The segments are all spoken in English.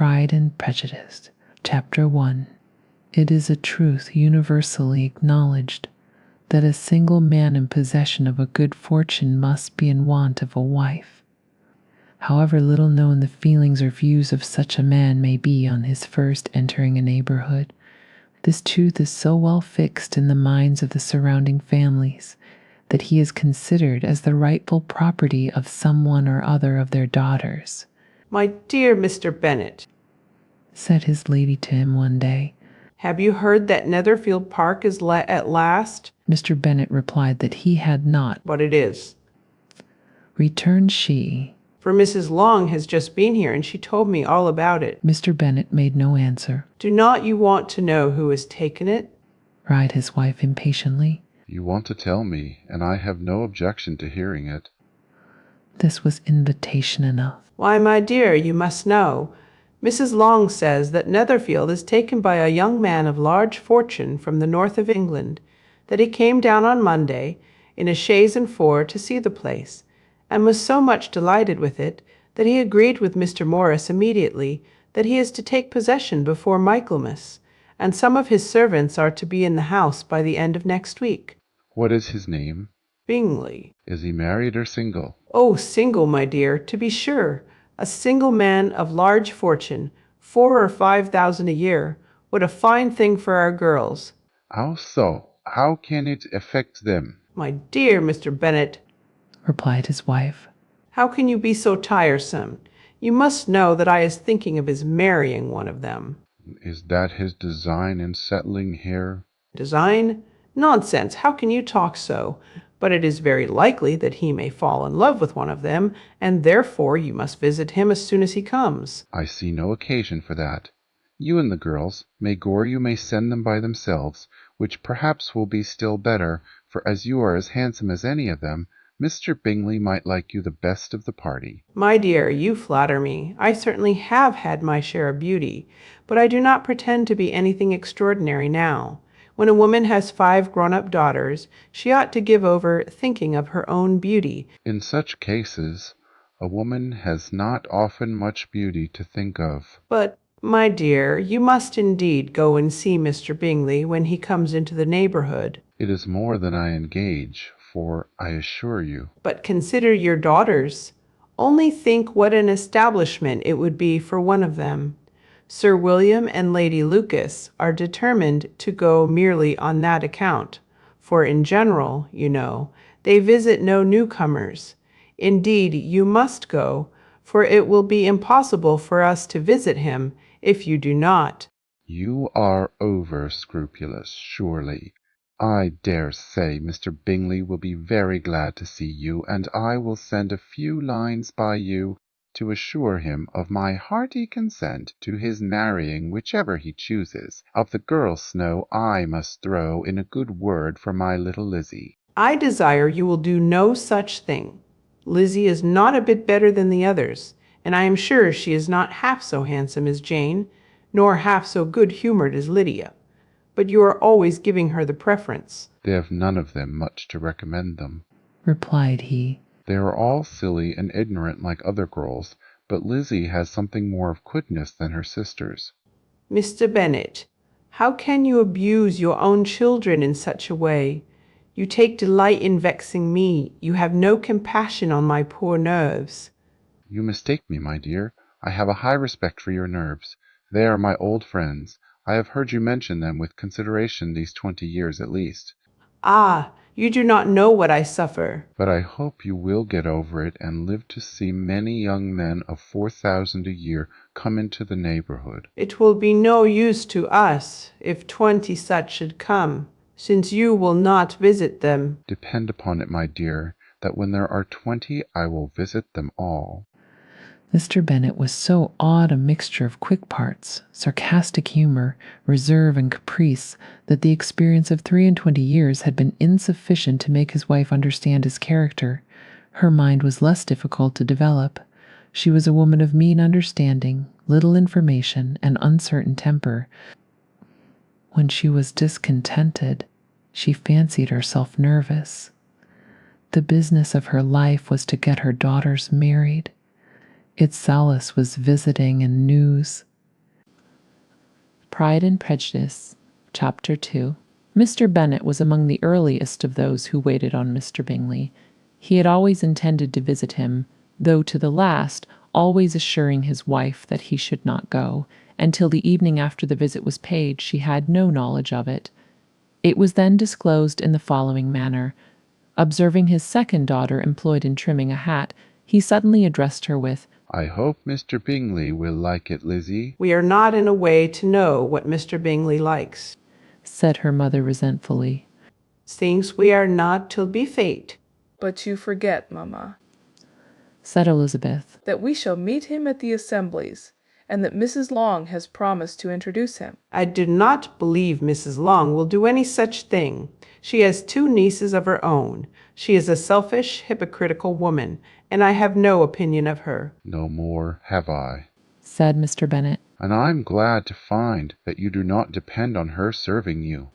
Pride and Prejudice, Chapter 1. It is a truth universally acknowledged that a single man in possession of a good fortune must be in want of a wife. However little known the feelings or views of such a man may be on his first entering a neighborhood, this truth is so well fixed in the minds of the surrounding families that he is considered as the rightful property of some one or other of their daughters. "My dear Mr. Bennet," said his lady to him one day, "have you heard that Netherfield Park is let at last?" Mr. Bennet replied that he had not. "But it is," returned she, "for Mrs. Long has just been here, and she told me all about it." Mr. Bennet made no answer. "Do not you want to know who has taken it?" cried his wife impatiently. "You want to tell me, and I have no objection to hearing it." This was invitation enough. "Why, my dear, you must know. Mrs. Long says that Netherfield is taken by a young man of large fortune from the north of England, that he came down on Monday in a chaise and four to see the place, and was so much delighted with it that he agreed with Mr. Morris immediately that he is to take possession before Michaelmas, and some of his servants are to be in the house by the end of next week." "What is his name?" "Bingley." "Is he married or single?" "Oh, single, my dear, to be sure. A single man of large fortune, 4,000 or 5,000 a year. What a fine thing for our girls." "How so? How can it affect them?" "My dear Mr. Bennet," replied his wife, "how can you be so tiresome? You must know that I is thinking of his marrying one of them." "Is that his design in settling here?" "Design? Nonsense! How can you talk so? But it is very likely that he may fall in love with one of them, and therefore you must visit him as soon as he comes." "I see no occasion for that. You and the girls, you may send them by themselves, which perhaps will be still better, for as you are as handsome as any of them, Mr. Bingley might like you the best of the party." "My dear, you flatter me. I certainly have had my share of beauty, but I do not pretend to be anything extraordinary now. When a woman has 5 grown-up daughters, she ought to give over thinking of her own beauty." "In such cases, a woman has not often much beauty to think of." "But, my dear, you must indeed go and see Mr. Bingley when he comes into the neighborhood." "It is more than I engage for, I assure you." "But consider your daughters. Only think what an establishment it would be for one of them. Sir William and Lady Lucas are determined to go merely on that account, for in general, you know, they visit no newcomers. Indeed, you must go, for it will be impossible for us to visit him if you do not." "You are over-scrupulous, surely. I dare say Mr. Bingley will be very glad to see you, and I will send a few lines by you to assure him of my hearty consent to his marrying whichever he chooses. Of the girls, Snow, I must throw in a good word for my little Lizzie." "I desire you will do no such thing. Lizzie is not a bit better than the others, and I am sure she is not half so handsome as Jane, nor half so good-humored as Lydia. But you are always giving her the preference." "They have none of them much to recommend them," replied he. "They are all silly and ignorant like other girls, but Lizzie has something more of quickness than her sisters." "Mr. Bennet, how can you abuse your own children in such a way? You take delight in vexing me. You have no compassion on my poor nerves." "You mistake me, my dear. I have a high respect for your nerves. They are my old friends. I have heard you mention them with consideration these 20 years at least." "Ah, you do not know what I suffer." "But I hope you will get over it and live to see many young men of 4,000 a year come into the neighborhood." "It will be no use to us if 20 such should come, since you will not visit them." "Depend upon it, my dear, that when there are 20 I will visit them all." Mr. Bennet was so odd a mixture of quick parts, sarcastic humor, reserve, and caprice that the experience of 23 years had been insufficient to make his wife understand his character. Her mind was less difficult to develop. She was a woman of mean understanding, little information, and uncertain temper. When she was discontented, she fancied herself nervous. The business of her life was to get her daughters married. Its solace was visiting and news. Pride and Prejudice, Chapter 2. Mr. Bennet was among the earliest of those who waited on Mr. Bingley. He had always intended to visit him, though to the last always assuring his wife that he should not go, and till the evening after the visit was paid she had no knowledge of it. It was then disclosed in the following manner. Observing his second daughter employed in trimming a hat, he suddenly addressed her with, "I hope Mr. Bingley will like it, Lizzie." We are not in a way to know what Mr. Bingley likes. said her mother resentfully. Since we are not till be fate. But you forget, mamma, Said Elizabeth. that we shall meet him at the assemblies, and that Mrs. Long has promised to introduce him. I do not believe Mrs. Long will do any such thing. She has 2 nieces of her own. She is a selfish, hypocritical woman, and I have no opinion of her. "No more have I. Said Mr. Bennet. And I'm glad to find that you do not depend on her serving you."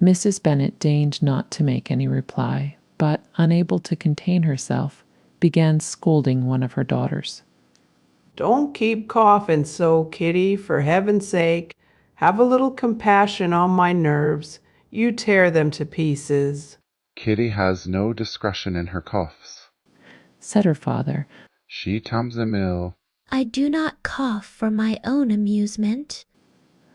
Mrs. Bennet deigned not to make any reply, but, unable to contain herself, began scolding one of her daughters. Don't keep coughing so, Kitty, for heaven's sake. Have a little compassion on my nerves. You tear them to pieces. "Kitty has no discretion in her coughs. Said her father. She tams them ill." I do not cough for my own amusement,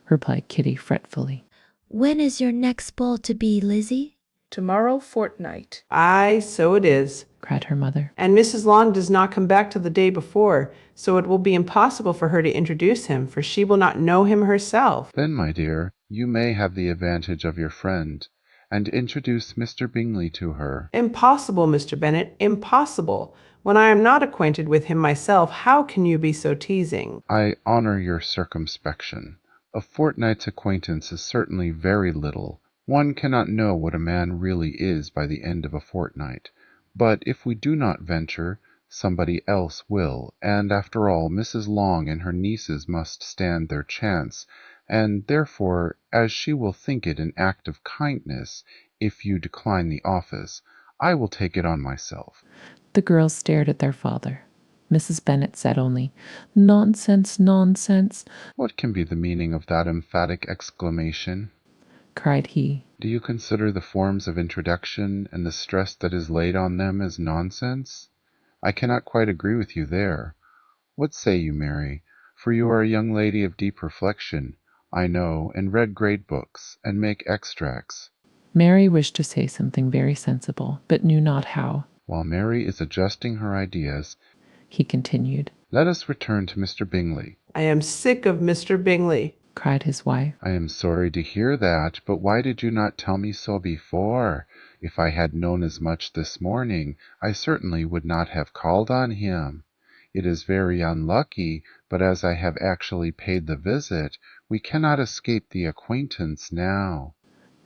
Replied Kitty fretfully. When is your next ball to be, Lizzie? Tomorrow fortnight. Aye, so it is. Cried her mother. And Mrs. Long does not come back till the day before, so it will be impossible for her to introduce him, for she will not know him herself. "Then, my dear, you may have the advantage of your friend, and introduce Mr. Bingley to her." Impossible, Mr. Bennet, impossible. When I am not acquainted with him myself, how can you be so teasing? "I honor your circumspection. A fortnight's acquaintance is certainly very little. One cannot know what a man really is by the end of a fortnight. But if we do not venture, somebody else will, and after all, Mrs. Long and her nieces must stand their chance, and therefore, as she will think it an act of kindness if you decline the office, I will take it on myself." The girls stared at their father. Mrs. Bennet said only, "Nonsense, nonsense," "What can be the meaning of that emphatic exclamation?" cried he. "Do you consider the forms of introduction and the stress that is laid on them as nonsense? I cannot quite agree with you there. What say you, Mary? For you are a young lady of deep reflection, I know, and read great books, and make extracts." Mary wished to say something very sensible, but knew not how. "While Mary is adjusting her ideas," he continued, "let us return to Mr. Bingley." I am sick of Mr. Bingley. cried his wife. "I am sorry to hear that, but why did you not tell me so before? If I had known as much this morning, I certainly would not have called on him. It is very unlucky, but as I have actually paid the visit, we cannot escape the acquaintance now."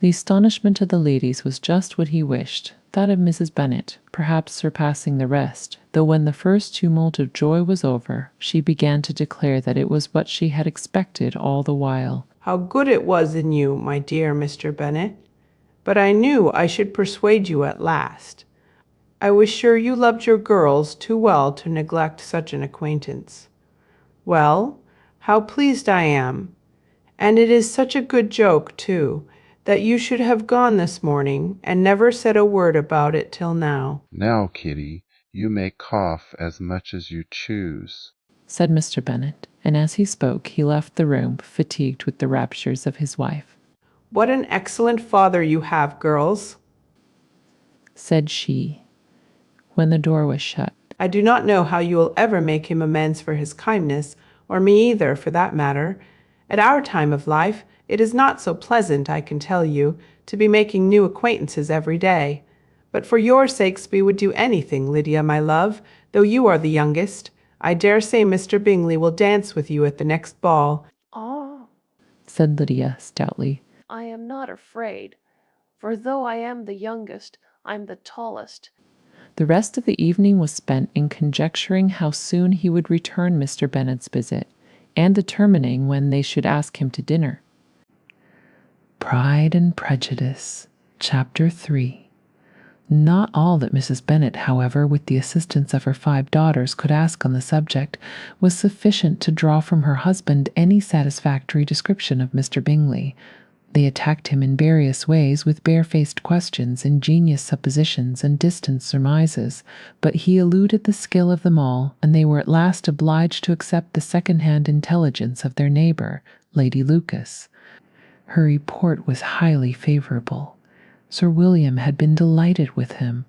The astonishment of the ladies was just what he wished, that of Mrs. Bennet, perhaps surpassing the rest, though when the first tumult of joy was over, she began to declare that it was what she had expected all the while. How good it was in you, my dear Mr. Bennet. But I knew I should persuade you at last. I was sure you loved your girls too well to neglect such an acquaintance. Well, how pleased I am. And it is such a good joke, too, that you should have gone this morning and never said a word about it till now. "Now, Kitty, you may cough as much as you choose," said Mr. Bennet, and as he spoke he left the room, fatigued with the raptures of his wife. What an excellent father you have, girls, said she, when the door was shut. I do not know how you will ever make him amends for his kindness, or me either, for that matter. At our time of life, it is not so pleasant, I can tell you, to be making new acquaintances every day. But for your sakes we would do anything, Lydia, my love, though you are the youngest. I dare say Mr. Bingley will dance with you at the next ball. Ah, said Lydia stoutly. I am not afraid, for though I am the youngest, I'm the tallest. The rest of the evening was spent in conjecturing how soon he would return Mr. Bennet's visit, and determining when they should ask him to dinner. Pride and Prejudice, Chapter 3. Not all that Mrs. Bennet, however, with the assistance of her 5 daughters, could ask on the subject, was sufficient to draw from her husband any satisfactory description of Mr. Bingley. They attacked him in various ways with barefaced questions, ingenious suppositions, and distant surmises, but he eluded the skill of them all, and they were at last obliged to accept the second-hand intelligence of their neighbour, Lady Lucas. Her report was highly favourable. Sir William had been delighted with him.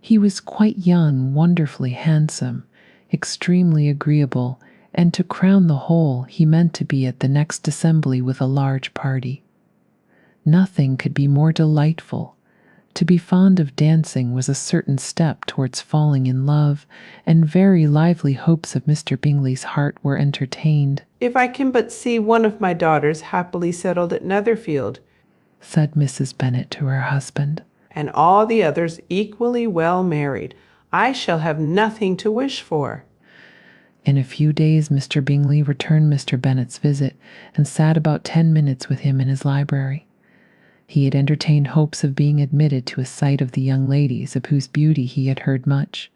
He was quite young, wonderfully handsome, extremely agreeable, and to crown the whole, he meant to be at the next assembly with a large party. Nothing could be more delightful. To be fond of dancing was a certain step towards falling in love, and very lively hopes of Mr. Bingley's heart were entertained. "If I can but see one of my daughters happily settled at Netherfield," said Mrs. Bennet to her husband, "and all the others equally well married, I shall have nothing to wish for." In a few days Mr. Bingley returned Mr. Bennet's visit, and sat about 10 minutes with him in his library. He had entertained hopes of being admitted to a sight of the young ladies, of whose beauty he had heard much,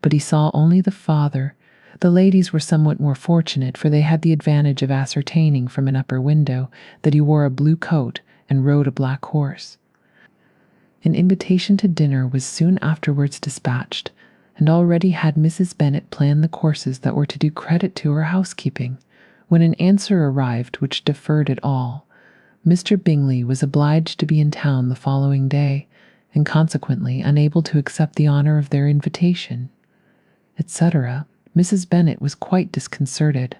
but he saw only the father. The ladies were somewhat more fortunate, for they had the advantage of ascertaining from an upper window that he wore a blue coat and rode a black horse. An invitation to dinner was soon afterwards dispatched, and already had Mrs. Bennet planned the courses that were to do credit to her housekeeping, when an answer arrived which deferred it all. Mr. Bingley was obliged to be in town the following day, and consequently unable to accept the honour of their invitation, etc. Mrs. Bennet was quite disconcerted.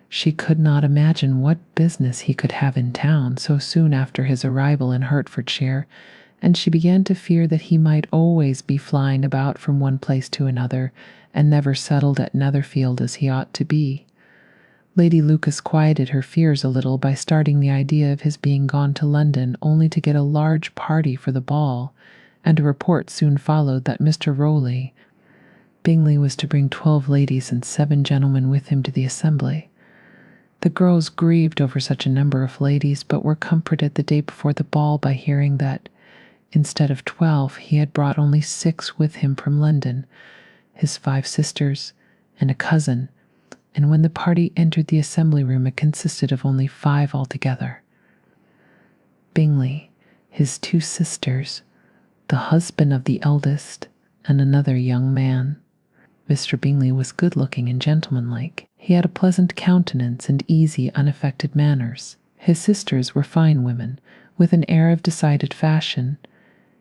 She could not imagine what business he could have in town so soon after his arrival in Hertfordshire, and she began to fear that he might always be flying about from one place to another, and never settled at Netherfield as he ought to be. Lady Lucas quieted her fears a little by starting the idea of his being gone to London only to get a large party for the ball, and a report soon followed that Mr. Rowley, Bingley, was to bring 12 ladies and 7 gentlemen with him to the assembly. The girls grieved over such a number of ladies, but were comforted the day before the ball by hearing that, instead of 12, he had brought only 6 with him from London, his 5 sisters and a cousin, and when the party entered the assembly room, it consisted of only 5 altogether. Bingley, his 2 sisters, the husband of the eldest, and another young man. Mr. Bingley was good-looking and gentlemanlike. He had a pleasant countenance and easy, unaffected manners. His sisters were fine women, with an air of decided fashion.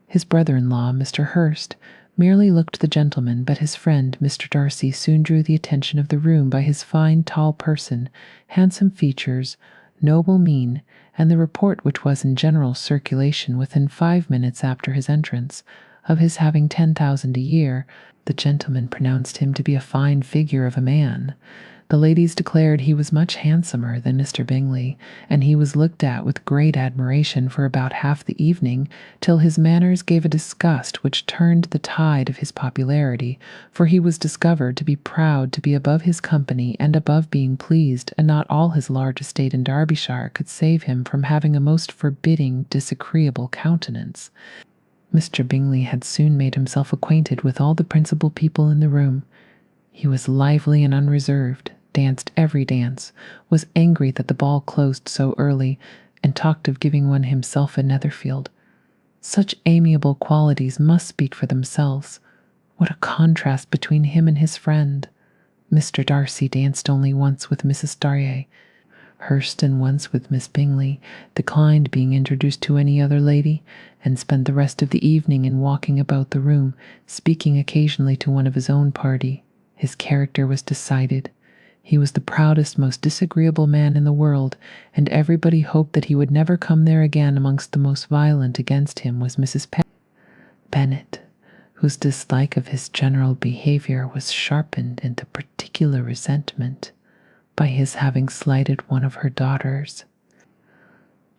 His brother-in-law, Mr. Hurst, merely looked the gentleman, but his friend, Mr. Darcy, soon drew the attention of the room by his fine, tall person, handsome features, noble mien, and the report which was in general circulation within 5 minutes after his entrance, of his having 10,000 a year. The gentleman pronounced him to be a fine figure of a man. The ladies declared he was much handsomer than Mr. Bingley, and he was looked at with great admiration for about half the evening, till his manners gave a disgust which turned the tide of his popularity, for he was discovered to be proud to be above his company and above being pleased, and not all his large estate in Derbyshire could save him from having a most forbidding, disagreeable countenance. Mr. Bingley had soon made himself acquainted with all the principal people in the room. He was lively and unreserved, danced every dance, was angry that the ball closed so early, and talked of giving one himself in Netherfield. Such amiable qualities must speak for themselves. What a contrast between him and his friend! Mr. Darcy danced only once with Mrs. Darcy, Hurst and once with Miss Bingley, declined being introduced to any other lady, and spent the rest of the evening in walking about the room, speaking occasionally to one of his own party. His character was decided. He was the proudest, most disagreeable man in the world, and everybody hoped that he would never come there again. Amongst the most violent against him was Mrs. Bennet, whose dislike of his general behaviour was sharpened into particular resentment by his having slighted one of her daughters.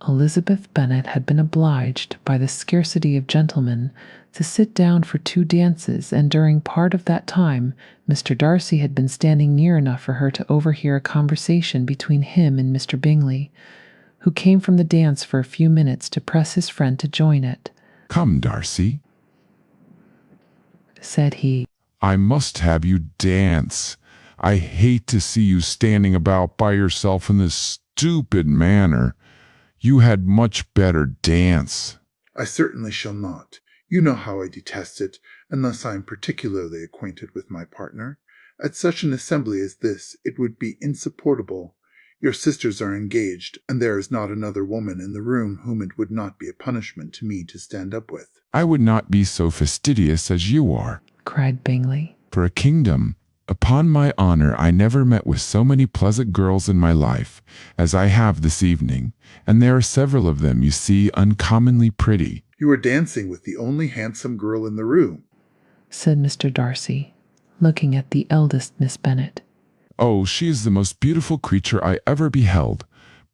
Elizabeth Bennet had been obliged, by the scarcity of gentlemen, to sit down for 2 dances, and during part of that time Mr. Darcy had been standing near enough for her to overhear a conversation between him and Mr. Bingley, who came from the dance for a few minutes to press his friend to join it. "Come, Darcy," said he. I must have you dance. I hate to see you standing about by yourself in this stupid manner. You had much better dance. I certainly shall not. You know how I detest it, unless I am particularly acquainted with my partner. At such an assembly as this, it would be insupportable. Your sisters are engaged, and there is not another woman in the room whom it would not be a punishment to me to stand up with. I would not be so fastidious as you are, cried Bingley. For a kingdom, upon my honor, I never met with so many pleasant girls in my life as I have this evening, and there are several of them, you see, uncommonly pretty. You are dancing with the only handsome girl in the room, said Mr. Darcy, looking at the eldest Miss Bennet. Oh, she is the most beautiful creature I ever beheld,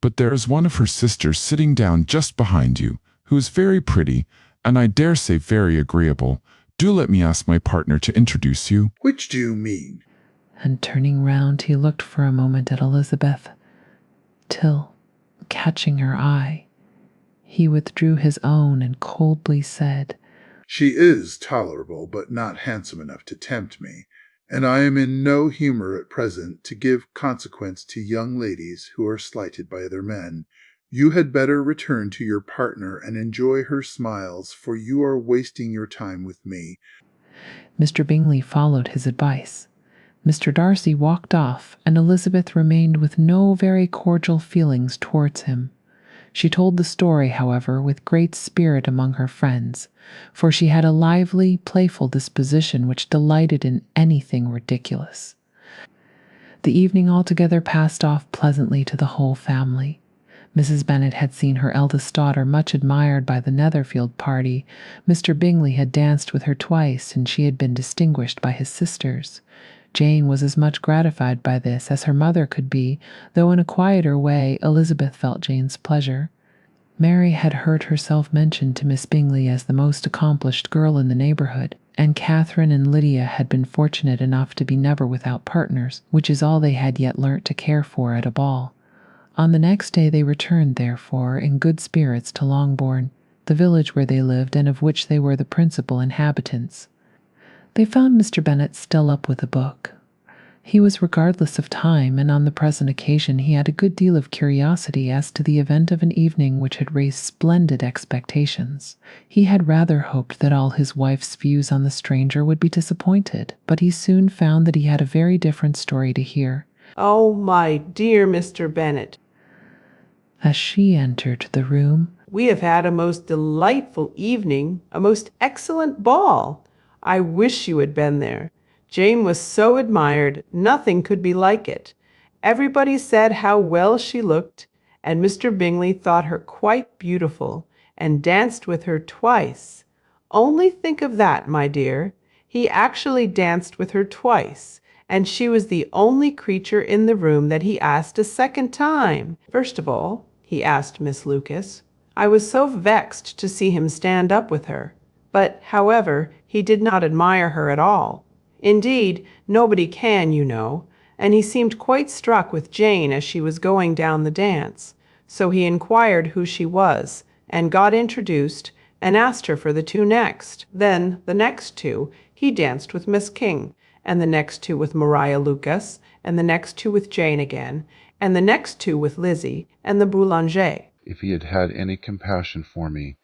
but there is one of her sisters sitting down just behind you, who is very pretty, and I dare say very agreeable. Do let me ask my partner to introduce you. Which do you mean? And turning round, he looked for a moment at Elizabeth, till, catching her eye, he withdrew his own and coldly said, She is tolerable, but not handsome enough to tempt me, and I am in no humor at present to give consequence to young ladies who are slighted by other men. You had better return to your partner and enjoy her smiles, for you are wasting your time with me. Mr. Bingley followed his advice. Mr. Darcy walked off, and Elizabeth remained with no very cordial feelings towards him. She told the story, however, with great spirit among her friends, for she had a lively, playful disposition which delighted in anything ridiculous. The evening altogether passed off pleasantly to the whole family. Mrs. Bennet had seen her eldest daughter much admired by the Netherfield party. Mr. Bingley had danced with her twice, and she had been distinguished by his sisters. Jane was as much gratified by this as her mother could be, though in a quieter way Elizabeth felt Jane's pleasure. Mary had heard herself mentioned to Miss Bingley as the most accomplished girl in the neighbourhood, and Catherine and Lydia had been fortunate enough to be never without partners, which is all they had yet learnt to care for at a ball. On the next day they returned, therefore, in good spirits to Longbourn, the village where they lived and of which they were the principal inhabitants. They found Mr. Bennet still up with a book. He was regardless of time, and on the present occasion he had a good deal of curiosity as to the event of an evening which had raised splendid expectations. He had rather hoped that all his wife's views on the stranger would be disappointed, but he soon found that he had a very different story to hear. Oh, my dear Mr. Bennet, as she entered the room, we have had a most delightful evening, a most excellent ball. I wish you had been there. Jane was so admired, nothing could be like it. Everybody said how well she looked, and Mr. Bingley thought her quite beautiful, and danced with her twice. Only think of that, my dear. He actually danced with her twice, and she was the only creature in the room that he asked a second time. First of all, he asked Miss Lucas. I was so vexed to see him stand up with her. But, however, he did not admire her at all. Indeed, nobody can, you know, and he seemed quite struck with Jane as she was going down the dance. So he inquired who she was, and got introduced, and asked her for the two next. Then, the next two, he danced with Miss King, and the next two with Maria Lucas, and the next two with Jane again, and the next two with Lizzie and the Boulanger. If he had had any compassion for me,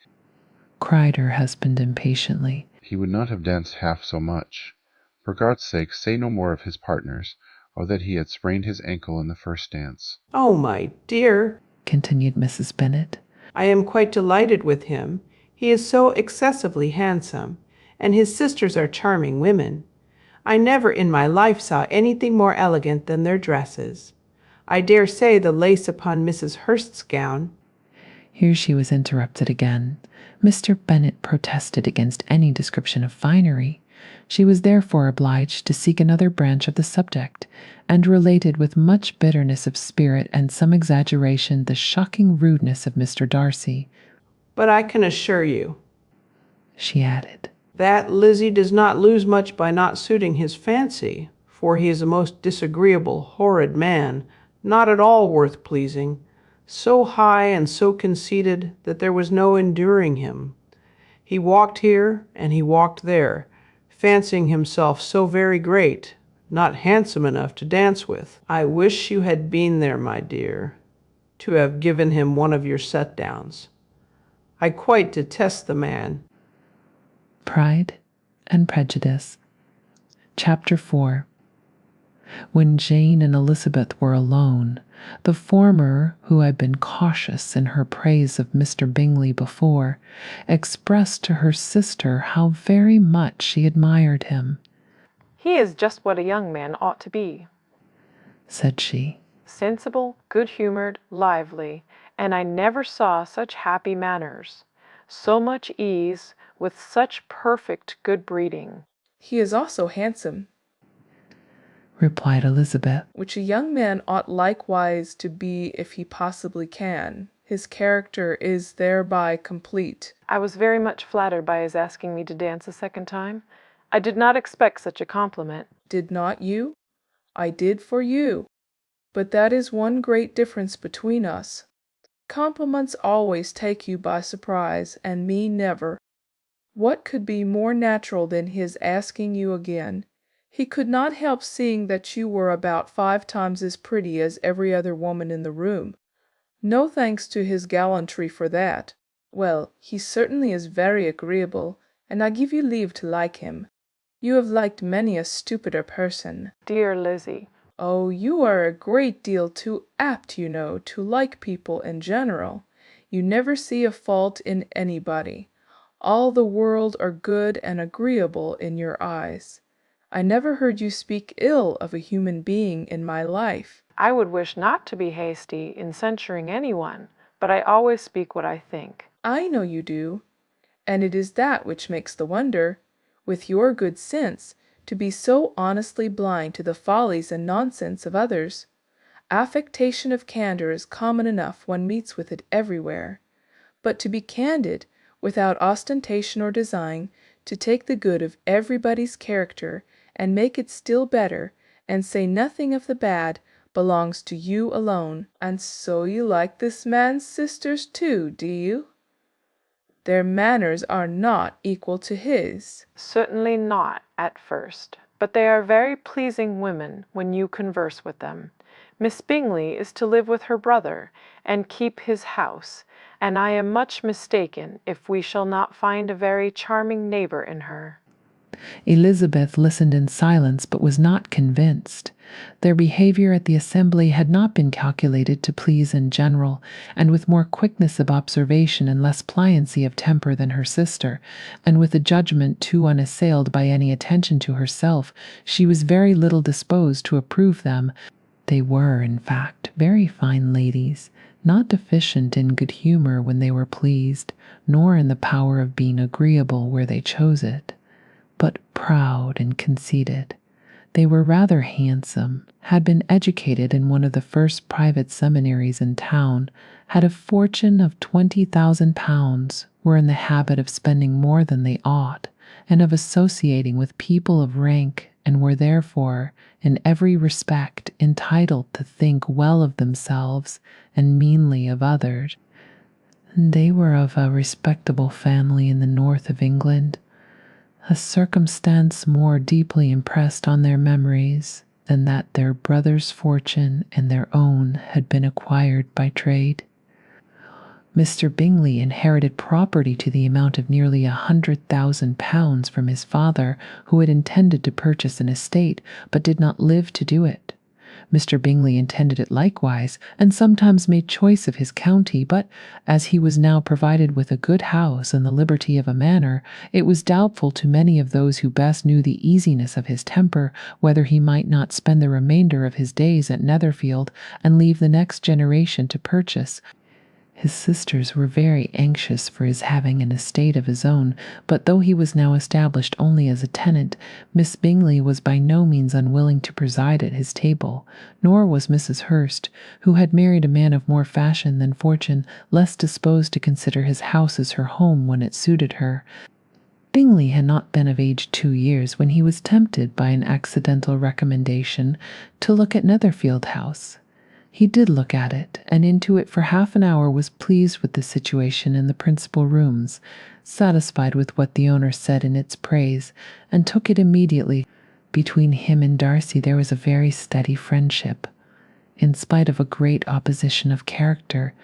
cried her husband impatiently, he would not have danced half so much. For God's sake, say no more of his partners, or that he had sprained his ankle in the first dance. Oh, my dear, continued Mrs. Bennet, I am quite delighted with him. He is so excessively handsome, and his sisters are charming women. I never in my life saw anything more elegant than their dresses. I dare say the lace upon Mrs. Hurst's gown. Here she was interrupted again. Mr. Bennet protested against any description of finery. She was therefore obliged to seek another branch of the subject, and related with much bitterness of spirit and some exaggeration the shocking rudeness of Mr. Darcy. But I can assure you, she added, that Lizzie does not lose much by not suiting his fancy, for he is a most disagreeable, horrid man, not at all worth pleasing, so high and so conceited that there was no enduring him. He walked here and he walked there, fancying himself so very great, not handsome enough to dance with. I wish you had been there, my dear, to have given him one of your set-downs. I quite detest the man. Pride and Prejudice. Chapter 4. When Jane and Elizabeth were alone, the former, who had been cautious in her praise of Mr. Bingley before, expressed to her sister how very much she admired him. "He is just what a young man ought to be," said she. "sensible, good-humored, lively, and I never saw such happy manners, so much ease, with such perfect good breeding." He is also handsome, replied Elizabeth, which a young man ought likewise to be if he possibly can. His character is thereby complete. I was very much flattered by his asking me to dance a second time. I did not expect such a compliment. Did not you? I did for you. But that is one great difference between us. Compliments always take you by surprise, and me never. What could be more natural than his asking you again? He could not help seeing that you were about 5 times as pretty as every other woman in the room. No thanks to his gallantry for that. Well, he certainly is very agreeable, and I give you leave to like him. You have liked many a stupider person. Dear Lizzie. Oh, you are a great deal too apt, you know, to like people in general. You never see a fault in anybody. All the world are good and agreeable in your eyes. I never heard you speak ill of a human being in my life. I would wish not to be hasty in censuring anyone, but I always speak what I think. I know you do, and it is that which makes the wonder, with your good sense, to be so honestly blind to the follies and nonsense of others. Affectation of candor is common enough, one meets with it everywhere. But to be candid, without ostentation or design, to take the good of everybody's character, and make it still better, and say nothing of the bad, belongs to you alone. And so you like this man's sisters too, do you? Their manners are not equal to his. Certainly not at first, but they are very pleasing women when you converse with them. Miss Bingley is to live with her brother, and keep his house, and I am much mistaken if we shall not find a very charming neighbour in her. Elizabeth listened in silence, but was not convinced. Their behavior at the assembly had not been calculated to please in general, and with more quickness of observation and less pliancy of temper than her sister, and with a judgment too unassailed by any attention to herself, she was very little disposed to approve them. They were, in fact, very fine ladies, not deficient in good humour when they were pleased, nor in the power of being agreeable where they chose it, but proud and conceited. They were rather handsome, had been educated in one of the first private seminaries in town, had a fortune of 20,000 pounds, were in the habit of spending more than they ought, and of associating with people of rank, and were therefore, in every respect, entitled to think well of themselves and meanly of others. They were of a respectable family in the north of England, a circumstance more deeply impressed on their memories than that their brother's fortune and their own had been acquired by trade. Mr. Bingley inherited property to the amount of nearly 100,000 pounds from his father, who had intended to purchase an estate, but did not live to do it. Mr. Bingley intended it likewise, and sometimes made choice of his county, but as he was now provided with a good house and the liberty of a manor, it was doubtful to many of those who best knew the easiness of his temper whether he might not spend the remainder of his days at Netherfield, and leave the next generation to purchase. His sisters were very anxious for his having an estate of his own, but though he was now established only as a tenant, Miss Bingley was by no means unwilling to preside at his table, nor was Mrs. Hurst, who had married a man of more fashion than fortune, less disposed to consider his house as her home when it suited her. Bingley had not been of age 2 years when he was tempted by an accidental recommendation to look at Netherfield House. He did look at it, and into it for half an hour, was pleased with the situation in the principal rooms, satisfied with what the owner said in its praise, and took it immediately. Between him and Darcy there was a very steady friendship. In spite of a great opposition of character,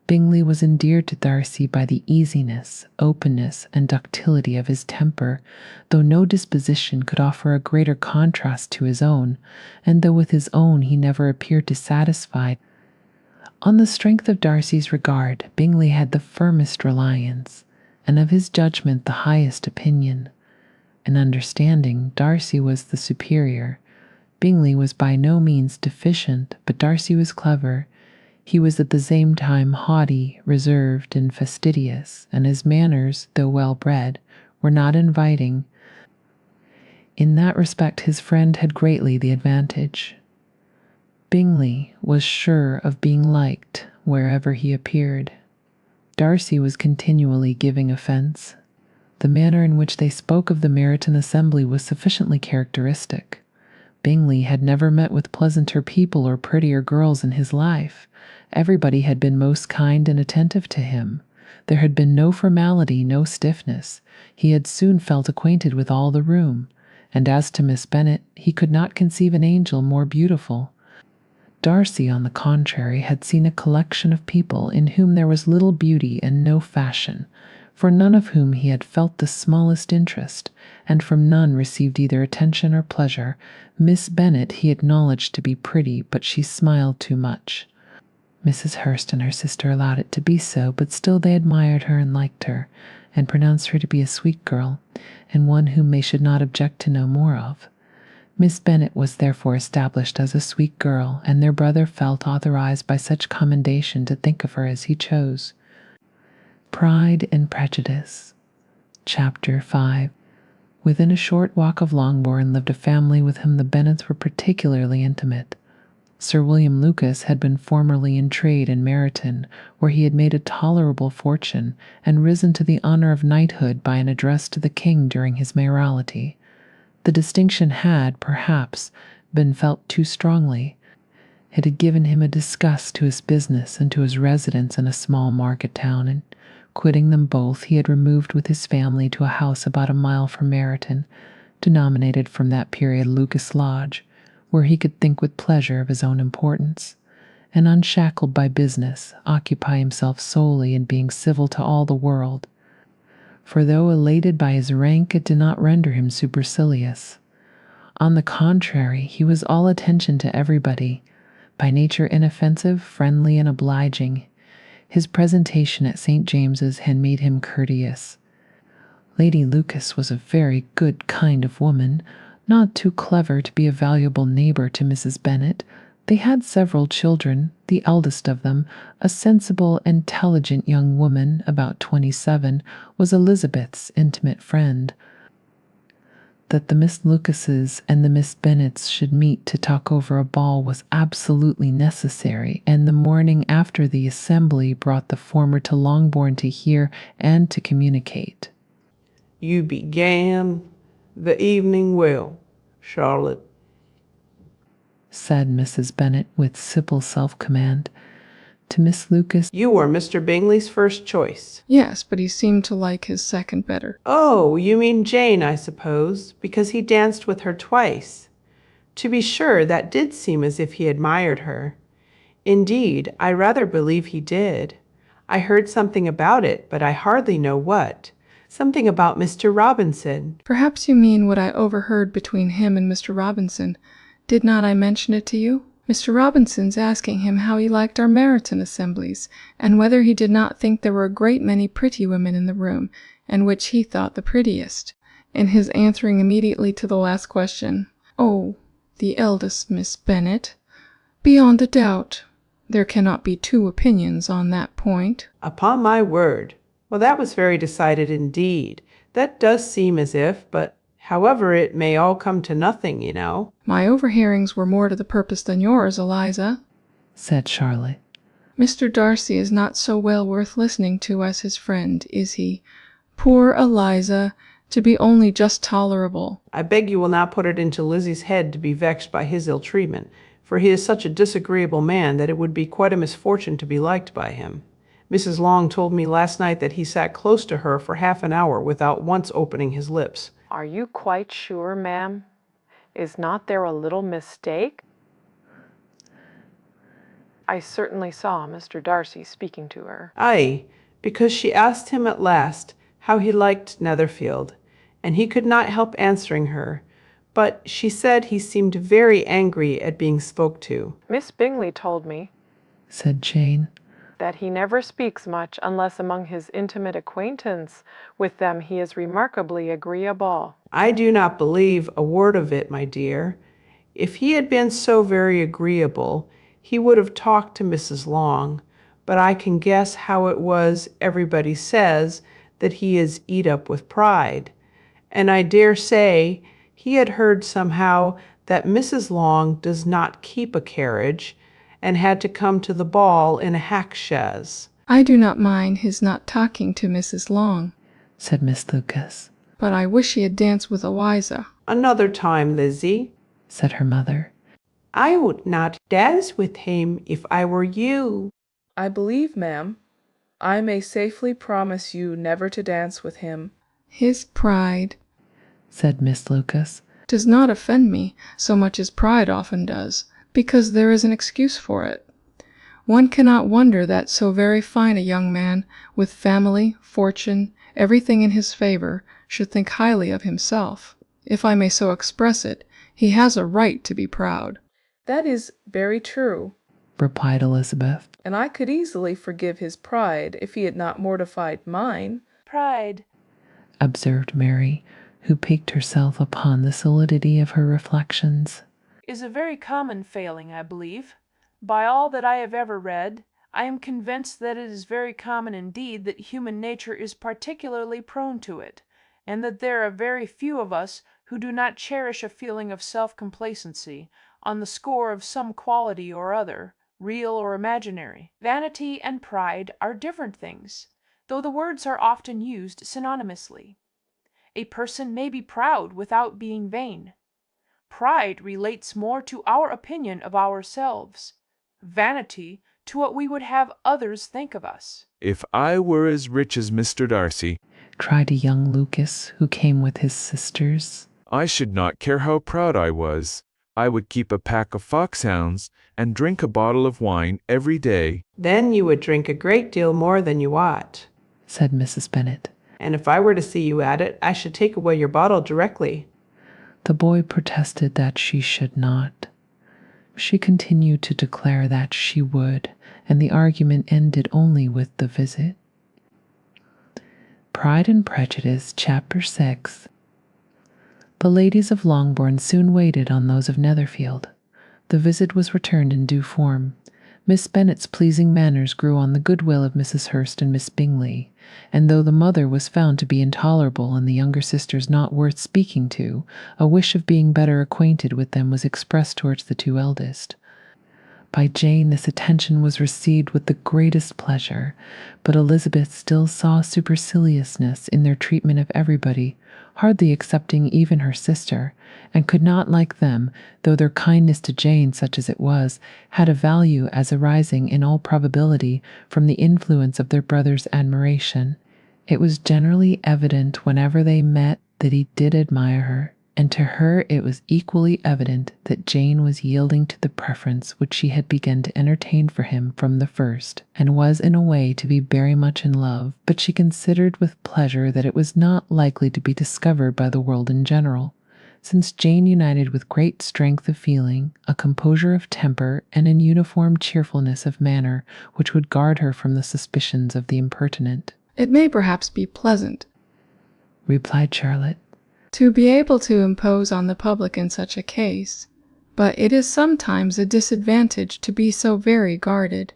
Bingley was endeared to Darcy by the easiness, openness, and ductility of his temper, though no disposition could offer a greater contrast to his own, and though with his own he never appeared dissatisfied. On the strength of Darcy's regard, Bingley had the firmest reliance, and of his judgment the highest opinion. In understanding, Darcy was the superior. Bingley was by no means deficient, but Darcy was clever. He was at the same time haughty, reserved, and fastidious, and his manners, though well-bred, were not inviting. In that respect his friend had greatly the advantage. Bingley was sure of being liked wherever he appeared. Darcy was continually giving offence. The manner in which they spoke of the Meryton assembly was sufficiently characteristic. Bingley had never met with pleasanter people or prettier girls in his life. Everybody had been most kind and attentive to him. There had been no formality, no stiffness. He had soon felt acquainted with all the room, and as to Miss Bennet, he could not conceive an angel more beautiful. Darcy, on the contrary, had seen a collection of people in whom there was little beauty and no fashion, for none of whom he had felt the smallest interest, and from none received either attention or pleasure. Miss Bennet he acknowledged to be pretty, but she smiled too much. Mrs. Hurst and her sister allowed it to be so, but still they admired her and liked her, and pronounced her to be a sweet girl, and one whom they should not object to know more of. Miss Bennet was therefore established as a sweet girl, and their brother felt authorized by such commendation to think of her as he chose. Pride and Prejudice. Chapter 5. Within a short walk of Longbourn lived a family with whom the Bennets were particularly intimate. Sir William Lucas had been formerly in trade in Meryton, where he had made a tolerable fortune, and risen to the honour of knighthood by an address to the king during his mayoralty. The distinction had, perhaps, been felt too strongly. It had given him a disgust to his business and to his residence in a small market town, and quitting them both, he had removed with his family to a house about a mile from Meryton, denominated from that period Lucas Lodge, where he could think with pleasure of his own importance, and unshackled by business, occupy himself solely in being civil to all the world. For though elated by his rank, it did not render him supercilious. On the contrary, he was all attention to everybody, by nature inoffensive, friendly, and obliging. His presentation at St. James's had made him courteous. Lady Lucas was a very good kind of woman, not too clever to be a valuable neighbour to Mrs. Bennet. They had several children, the eldest of them, a sensible, intelligent young woman, about 27, was Elizabeth's intimate friend. That the Miss Lucases and the Miss Bennets should meet to talk over a ball was absolutely necessary, and the morning after the assembly brought the former to Longbourn to hear and to communicate. You began the evening well, Charlotte, said Mrs. Bennet with simple self-command. To Miss Lucas, you were Mr. Bingley's first choice. Yes, but he seemed to like his second better. Oh, you mean Jane, I suppose, because he danced with her twice. To be sure, that did seem as if he admired her. Indeed, I rather believe he did. I heard something about it, but I hardly know what. Something about Mr. Robinson. Perhaps you mean what I overheard between him and Mr. Robinson. Did not I mention it to you? Mr. Robinson's asking him how he liked our Meryton assemblies, and whether he did not think there were a great many pretty women in the room, and which he thought the prettiest. And his answering immediately to the last question, "Oh, the eldest Miss Bennet. Beyond a doubt. There cannot be two opinions on that point." Upon my word. Well, that was very decided indeed. That does seem as if, but however, it may all come to nothing, you know. My overhearings were more to the purpose than yours, Eliza, said Charlotte. Mr. Darcy is not so well worth listening to as his friend, is he? Poor Eliza, to be only just tolerable. I beg you will not put it into Lizzie's head to be vexed by his ill treatment, for he is such a disagreeable man that it would be quite a misfortune to be liked by him. Mrs. Long told me last night that he sat close to her for half an hour without once opening his lips. Are you quite sure, ma'am? Is not there a little mistake? I certainly saw Mr. Darcy speaking to her. Aye, because she asked him at last how he liked Netherfield, and he could not help answering her, but she said he seemed very angry at being spoke to. Miss Bingley told me, said Jane, that he never speaks much unless among his intimate acquaintance. With them he is remarkably agreeable. I do not believe a word of it, my dear. If he had been so very agreeable, he would have talked to Mrs. Long, but I can guess how it was everybody says that he is eat up with pride. And I dare say he had heard somehow that Mrs. Long does not keep a carriage, and had to come to the ball in a hack chaise. I do not mind his not talking to Mrs. Long, said Miss Lucas, but I wish he had danced with Eliza. Another time, Lizzie, said her mother. I would not dance with him if I were you. I believe, ma'am, I may safely promise you never to dance with him. His pride, said Miss Lucas, does not offend me so much as pride often does, because there is an excuse for it. One cannot wonder that so very fine a young man, with family, fortune, everything in his favor, should think highly of himself. If I may so express it, he has a right to be proud. That is very true, replied Elizabeth, and I could easily forgive his pride if he had not mortified mine. Pride, observed Mary, who piqued herself upon the solidity of her reflections, is a very common failing, I believe. By all that I have ever read, I am convinced that it is very common indeed that human nature is particularly prone to it, and that there are very few of us who do not cherish a feeling of self-complacency on the score of some quality or other, real or imaginary. Vanity and pride are different things, though the words are often used synonymously. A person may be proud without being vain. Pride relates more to our opinion of ourselves, vanity to what we would have others think of us. If I were as rich as Mr. Darcy, cried a young Lucas who came with his sisters, I should not care how proud I was. I would keep a pack of foxhounds and drink a bottle of wine every day. Then you would drink a great deal more than you ought, said Mrs. Bennet. And if I were to see you at it, I should take away your bottle directly. The boy protested that she should not. She continued to declare that she would, and the argument ended only with the visit. Pride and Prejudice, Chapter 6. The ladies of Longbourn soon waited on those of Netherfield. The visit was returned in due form. Miss Bennet's pleasing manners grew on the goodwill of Mrs. Hurst and Miss Bingley, and though the mother was found to be intolerable and the younger sisters not worth speaking to, a wish of being better acquainted with them was expressed towards the two eldest. By Jane this attention was received with the greatest pleasure, but Elizabeth still saw superciliousness in their treatment of everybody, hardly excepting even her sister, and could not like them, though their kindness to Jane, such as it was, had a value as arising in all probability from the influence of their brother's admiration. It was generally evident whenever they met that he did admire her, and to her it was equally evident that Jane was yielding to the preference which she had begun to entertain for him from the first, and was in a way to be very much in love, but she considered with pleasure that it was not likely to be discovered by the world in general, since Jane united with great strength of feeling, a composure of temper, and an uniform cheerfulness of manner which would guard her from the suspicions of the impertinent. It may perhaps be pleasant, replied Charlotte, to be able to impose on the public in such a case, but it is sometimes a disadvantage to be so very guarded.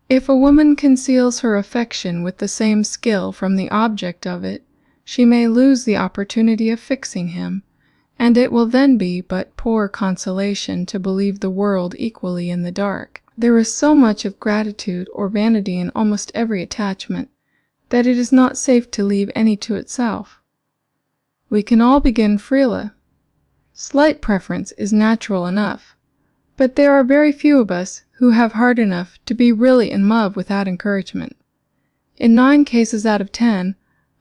If a woman conceals her affection with the same skill from the object of it, she may lose the opportunity of fixing him, and it will then be but poor consolation to believe the world equally in the dark. There is so much of gratitude or vanity in almost every attachment, that it is not safe to leave any to itself. We can all begin freely. Slight preference is natural enough, But there are very few of us who have heart enough to be really in love without encouragement. In 9 cases out of 10,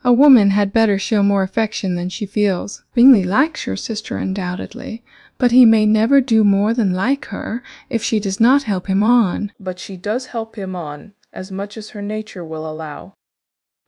a woman had better show more affection than she feels. Bingley likes your sister undoubtedly, but he may never do more than like her if she does not help him on. But she does help him on, as much as her nature will allow.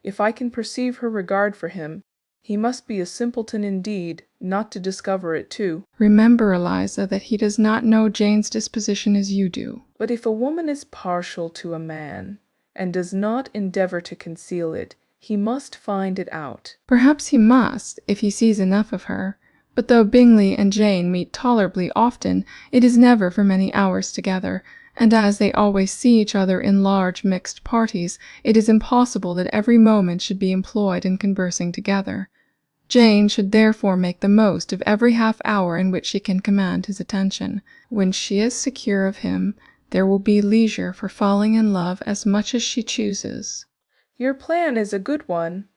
If I can perceive her regard for him, he must be a simpleton indeed not to discover it too. Remember, Eliza, that he does not know Jane's disposition as you do. But if a woman is partial to a man, and does not endeavor to conceal it, he must find it out. Perhaps he must, if he sees enough of her. But though Bingley and Jane meet tolerably often, it is never for many hours together, and as they always see each other in large mixed parties, it is impossible that every moment should be employed in conversing together. Jane should therefore make the most of every half hour in which she can command his attention. When she is secure of him, there will be leisure for falling in love as much as she chooses. Your plan is a good one,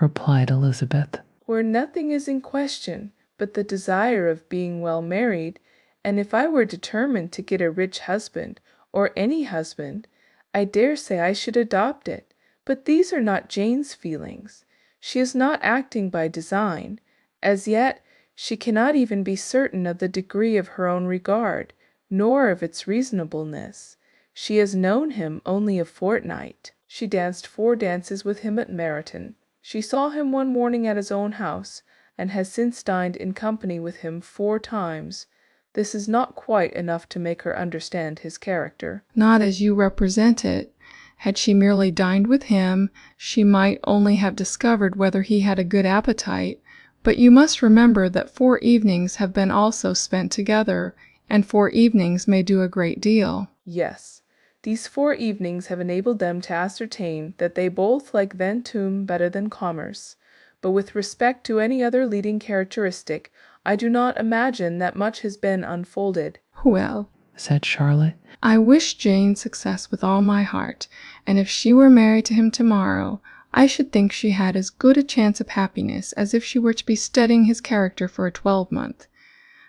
replied Elizabeth. where nothing is in question but the desire of being well married, and if I were determined to get a rich husband, or any husband, I dare say I should adopt it. But these are not Jane's feelings. She is not acting by design. As yet, she cannot even be certain of the degree of her own regard, nor of its reasonableness. She has known him only a fortnight. She danced 4 dances with him at Meryton. She saw him one morning at his own house, and has since dined in company with him 4 times. This is not quite enough to make her understand his character. Not as you represent it. Had she merely dined with him, she might only have discovered whether he had a good appetite. But you must remember that 4 evenings have been also spent together, and 4 evenings may do a great deal. Yes, these 4 evenings have enabled them to ascertain that they both like Ventum better than commerce. But with respect to any other leading characteristic, I do not imagine that much has been unfolded. Well, said Charlotte, I wish Jane success with all my heart, and if she were married to him tomorrow, I should think she had as good a chance of happiness as if she were to be studying his character for a 12-month.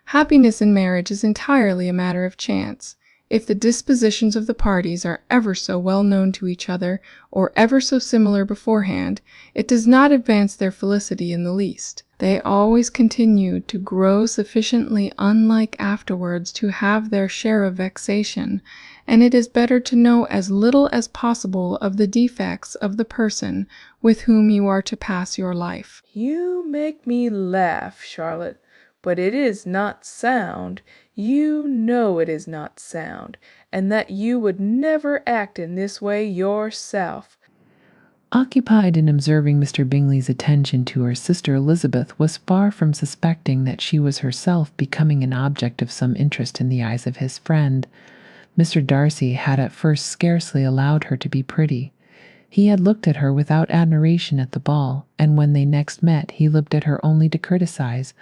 Happiness in marriage is entirely a matter of chance. If the dispositions of the parties are ever so well known to each other, or ever so similar beforehand, it does not advance their felicity in the least. They always continue to grow sufficiently unlike afterwards to have their share of vexation, and it is better to know as little as possible of the defects of the person with whom you are to pass your life. You make me laugh, Charlotte, but it is not sound. You know it is not sound, and that you would never act in this way yourself. Occupied in observing Mr. Bingley's attention to her sister Elizabeth was far from suspecting that she was herself becoming an object of some interest in the eyes of his friend. Mr. Darcy had at first scarcely allowed her to be pretty. He had looked at her without admiration at the ball, and when they next met he looked at her only to criticize.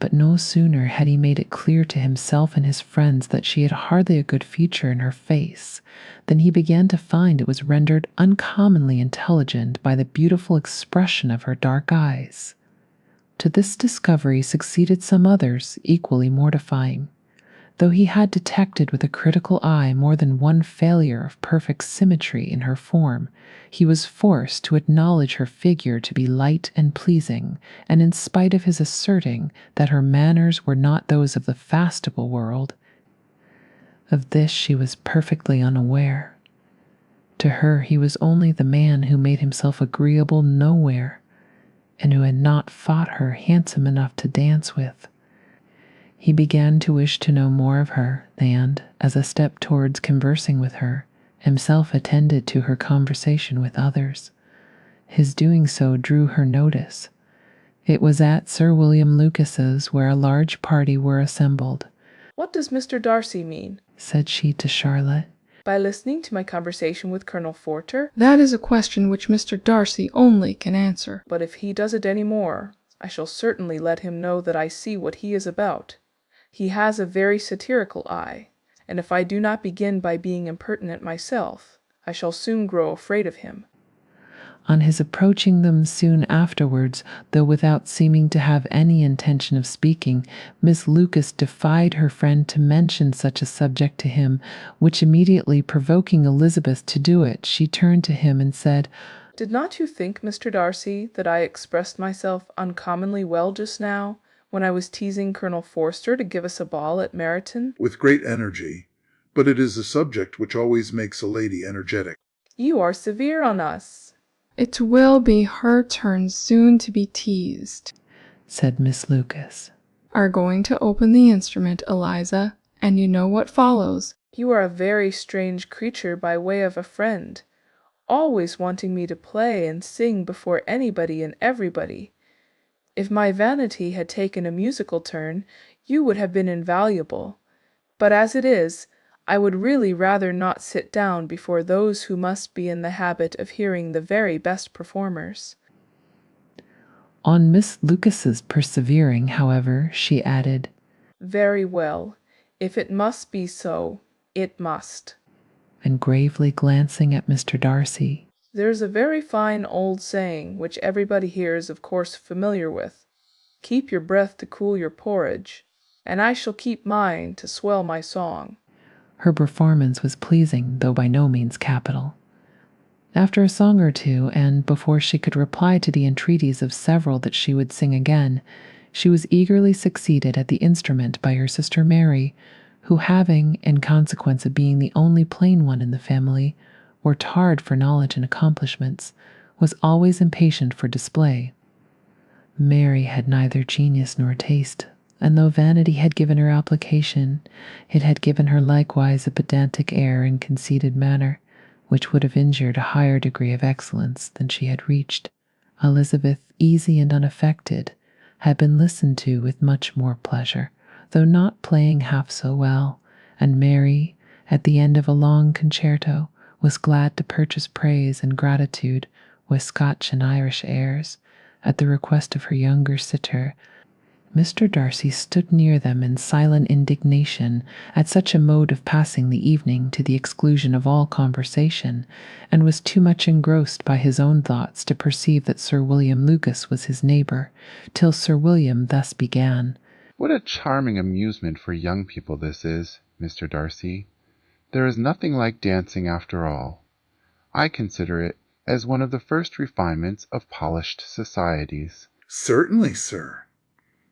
But no sooner had he made it clear to himself and his friends that she had hardly a good feature in her face, than he began to find it was rendered uncommonly intelligent by the beautiful expression of her dark eyes. To this discovery succeeded some others equally mortifying. Though he had detected with a critical eye more than one failure of perfect symmetry in her form, he was forced to acknowledge her figure to be light and pleasing, and in spite of his asserting that her manners were not those of the fashionable world, of this she was perfectly unaware. To her he was only the man who made himself agreeable nowhere, and who had not thought her handsome enough to dance with. He began to wish to know more of her, and, as a step towards conversing with her, himself attended to her conversation with others. His doing so drew her notice. It was at Sir William Lucas's, where a large party were assembled. What does Mr. Darcy mean, said she to Charlotte, by listening to my conversation with Colonel Forter? That is a question which Mr. Darcy only can answer. But if he does it any more, I shall certainly let him know that I see what he is about. He has a very satirical eye, and if I do not begin by being impertinent myself, I shall soon grow afraid of him. On his approaching them soon afterwards, though without seeming to have any intention of speaking, Miss Lucas defied her friend to mention such a subject to him, which immediately provoking Elizabeth to do it, she turned to him and said, "Did not you think, Mr. Darcy, that I expressed myself uncommonly well just now, when I was teasing Colonel Forster to give us a ball at Meryton?" With great energy, but it is a subject which always makes a lady energetic. "You are severe on us." It will be her turn soon to be teased. said Miss Lucas. Are going to open the instrument, Eliza, and you know what follows. You are a very strange creature by way of a friend, always wanting me to play and sing before anybody and everybody. If my vanity had taken a musical turn, you would have been invaluable. But as it is, I would really rather not sit down before those who must be in the habit of hearing the very best performers. On Miss Lucas's persevering, however, she added, Very well. If it must be so, it must. and gravely glancing at Mr. Darcy, There's a very fine old saying, which everybody here is of course familiar with. Keep your breath to cool your porridge, and I shall keep mine to swell my song. her performance was pleasing, though by no means capital. After a song or two, and before she could reply to the entreaties of several that she would sing again, she was eagerly succeeded at the instrument by her sister Mary, who having, in consequence of being the only plain one in the family, worked hard for knowledge and accomplishments, was always impatient for display. Mary had neither genius nor taste, and though vanity had given her application, it had given her likewise a pedantic air and conceited manner, which would have injured a higher degree of excellence than she had reached. Elizabeth, easy and unaffected, had been listened to with much more pleasure, though not playing half so well, and Mary, at the end of a long concerto, was glad to purchase praise and gratitude with Scotch and Irish airs, at the request of her younger sitter. Mr. Darcy stood near them in silent indignation at such a mode of passing the evening to the exclusion of all conversation, and was too much engrossed by his own thoughts to perceive that Sir William Lucas was his neighbour, till Sir William thus began. What a charming amusement for young people this is, Mr. Darcy. There is nothing like dancing after all. I consider it as one of the first refinements of polished societies. Certainly, sir.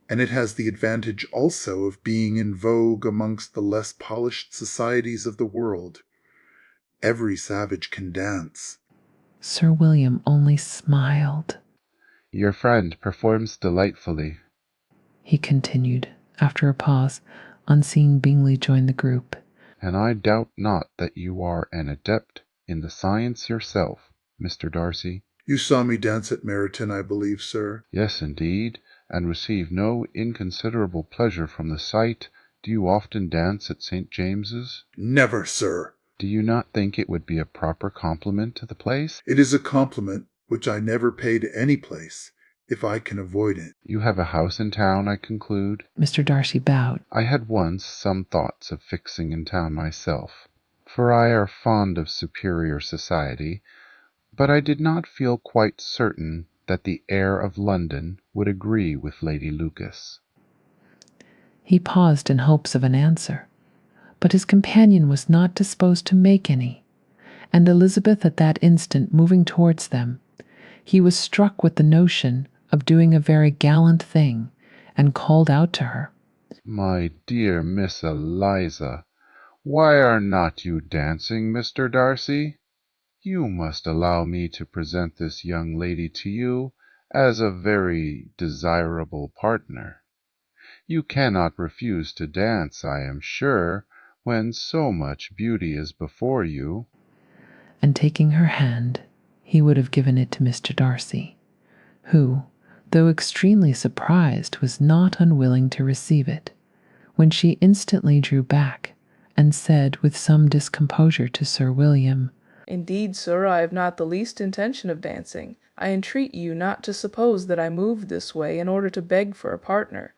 And it has the advantage also of being in vogue amongst the less polished societies of the world. Every savage can dance. Sir William only smiled. Your friend performs delightfully, he continued, after a pause, on seeing Bingley join the group. And I doubt not that you are an adept in the science yourself, Mr. Darcy. You saw me dance at Meryton, I believe, sir. Yes, indeed, and receive no inconsiderable pleasure from the sight. Do you often dance at St. James's? Never, sir. Do you not think it would be a proper compliment to the place? It is a compliment which I never pay to any place, if I can avoid it. You have a house in town, I conclude? Mr. Darcy bowed. I had once some thoughts of fixing in town myself, for I are fond of superior society, but I did not feel quite certain that the air of London would agree with Lady Lucas. He paused in hopes of an answer, but his companion was not disposed to make any, and Elizabeth at that instant moving towards them, he was struck with the notion of doing a very gallant thing, and called out to her, My dear Miss Eliza, why are not you dancing, Mr. Darcy? You must allow me to present this young lady to you as a very desirable partner. You cannot refuse to dance, I am sure, when so much beauty is before you. And taking her hand, he would have given it to Mr. Darcy, who, though extremely surprised, was not unwilling to receive it, when she instantly drew back, and said with some discomposure to Sir William, Indeed, sir, I have not the least intention of dancing. I entreat you not to suppose that I moved this way in order to beg for a partner.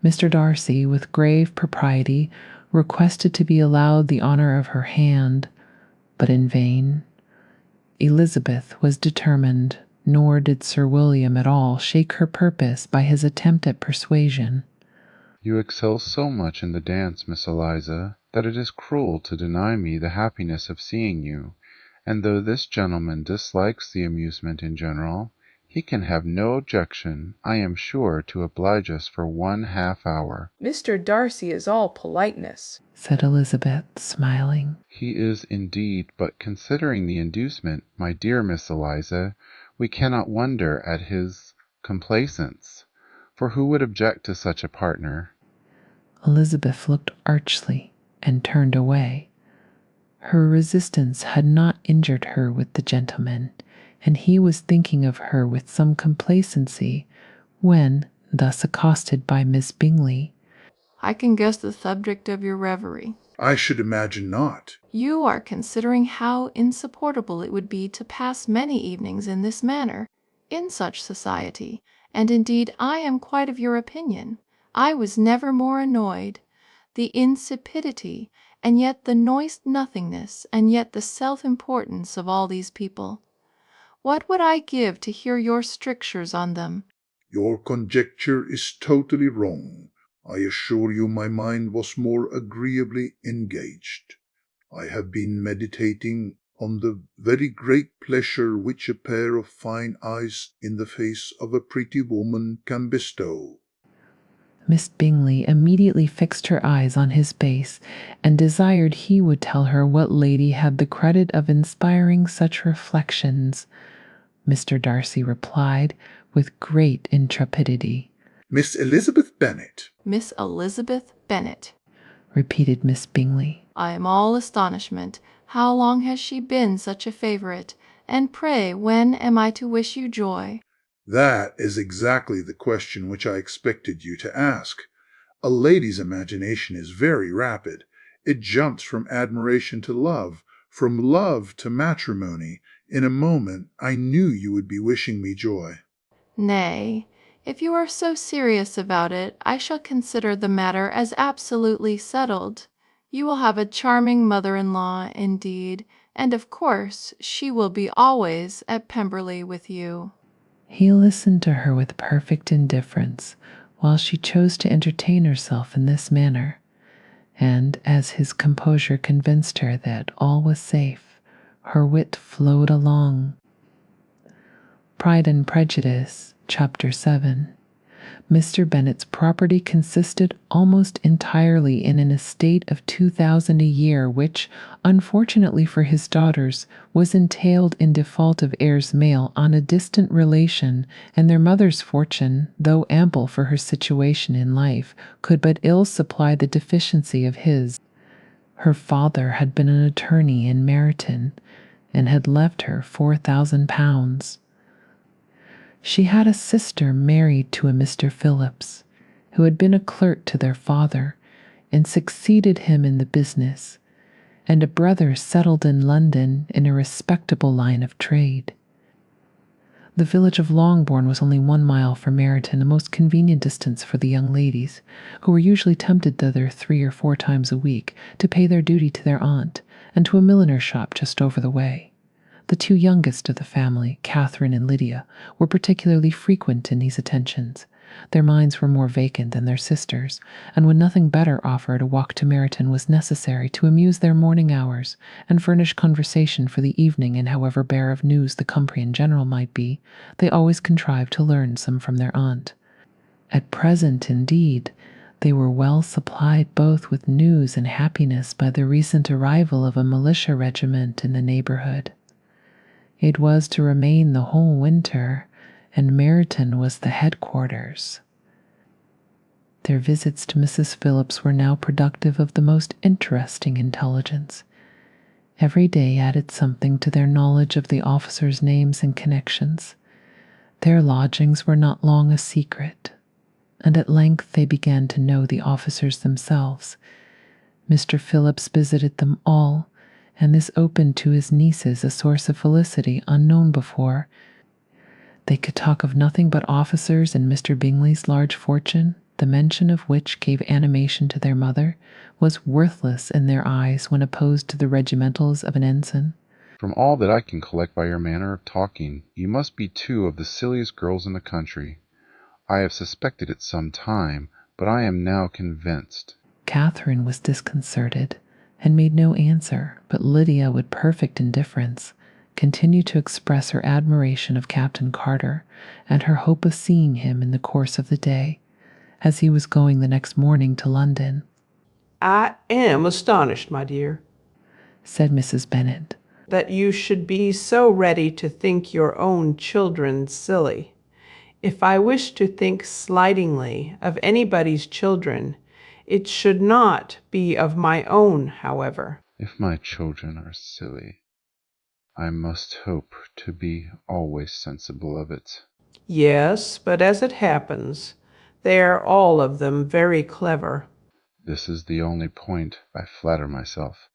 Mr. Darcy, with grave propriety, requested to be allowed the honour of her hand, but in vain. Elizabeth was determined, nor did Sir William at all shake her purpose by his attempt at persuasion. You excel so much in the dance, Miss Eliza, that it is cruel to deny me the happiness of seeing you, and though this gentleman dislikes the amusement in general, he can have no objection, I am sure, to oblige us for 1/2 hour. Mr. Darcy is all politeness, said Elizabeth, smiling. He is indeed, but considering the inducement, my dear Miss Eliza, we cannot wonder at his complaisance, for who would object to such a partner? Elizabeth looked archly and turned away. Her resistance had not injured her with the gentleman, and he was thinking of her with some complacency when, thus accosted by Miss Bingley, I can guess the subject of your reverie. I should imagine not. You are considering how insupportable it would be to pass many evenings in this manner, in such society, and indeed I am quite of your opinion. I was never more annoyed. The insipidity, and yet the nothingness, and yet the self-importance of all these people. What would I give to hear your strictures on them? Your conjecture is totally wrong. I assure you my mind was more agreeably engaged. I have been meditating on the very great pleasure which a pair of fine eyes in the face of a pretty woman can bestow. Miss Bingley immediately fixed her eyes on his face and desired he would tell her what lady had the credit of inspiring such reflections. Mr. Darcy replied with great intrepidity. Miss Elizabeth Bennet. Miss Elizabeth Bennet, repeated Miss Bingley. I am all astonishment. How long has she been such a favourite? And pray, when am I to wish you joy? That is exactly the question which I expected you to ask. A lady's imagination is very rapid. It jumps from admiration to love, from love to matrimony. In a moment I knew you would be wishing me joy. Nay, if you are so serious about it, I shall consider the matter as absolutely settled. You will have a charming mother-in-law, indeed, and of course she will be always at Pemberley with you. He listened to her with perfect indifference, while she chose to entertain herself in this manner, and as his composure convinced her that all was safe, her wit flowed along. Pride and Prejudice, Chapter 7. Mr. Bennet's property consisted almost entirely in an estate of 2,000 a year, which, unfortunately for his daughters, was entailed in default of heirs male on a distant relation, and their mother's fortune, though ample for her situation in life, could but ill supply the deficiency of his. Her father had been an attorney in Meryton, and had left her £4,000. She had a sister married to a Mr. Phillips, who had been a clerk to their father, and succeeded him in the business, and a brother settled in London in a respectable line of trade. The village of Longbourn was only 1 mile from Meryton, a most convenient distance for the young ladies, who were usually tempted thither 3 or 4 times a week to pay their duty to their aunt, and to a milliner's shop just over the way. The 2 youngest of the family, Catherine and Lydia, were particularly frequent in these attentions. Their minds were more vacant than their sisters', and when nothing better offered, a walk to Meryton was necessary to amuse their morning hours and furnish conversation for the evening, and however bare of news the country in general might be, they always contrived to learn some from their aunt. At present, indeed, they were well supplied both with news and happiness by the recent arrival of a militia regiment in the neighbourhood. It was to remain the whole winter, and Meryton was the headquarters. Their visits to Mrs. Phillips were now productive of the most interesting intelligence. Every day added something to their knowledge of the officers' names and connections. Their lodgings were not long a secret, and at length they began to know the officers themselves. Mr. Phillips visited them all, and this opened to his nieces a source of felicity unknown before. They could talk of nothing but officers and Mr. Bingley's large fortune, the mention of which gave animation to their mother, was worthless in their eyes when opposed to the regimentals of an ensign. From all that I can collect by your manner of talking, you must be two of the silliest girls in the country. I have suspected it some time, but I am now convinced. Catherine was disconcerted and made no answer, but Lydia, with perfect indifference, continued to express her admiration of Captain Carter and her hope of seeing him in the course of the day, as he was going the next morning to London. I am astonished, my dear, said Mrs. Bennet, that you should be so ready to think your own children silly. If I wish to think slightingly of anybody's children, it should not be of my own, however. If my children are silly, I must hope to be always sensible of it. Yes, but as it happens, they are all of them very clever. This is the only point, I flatter myself,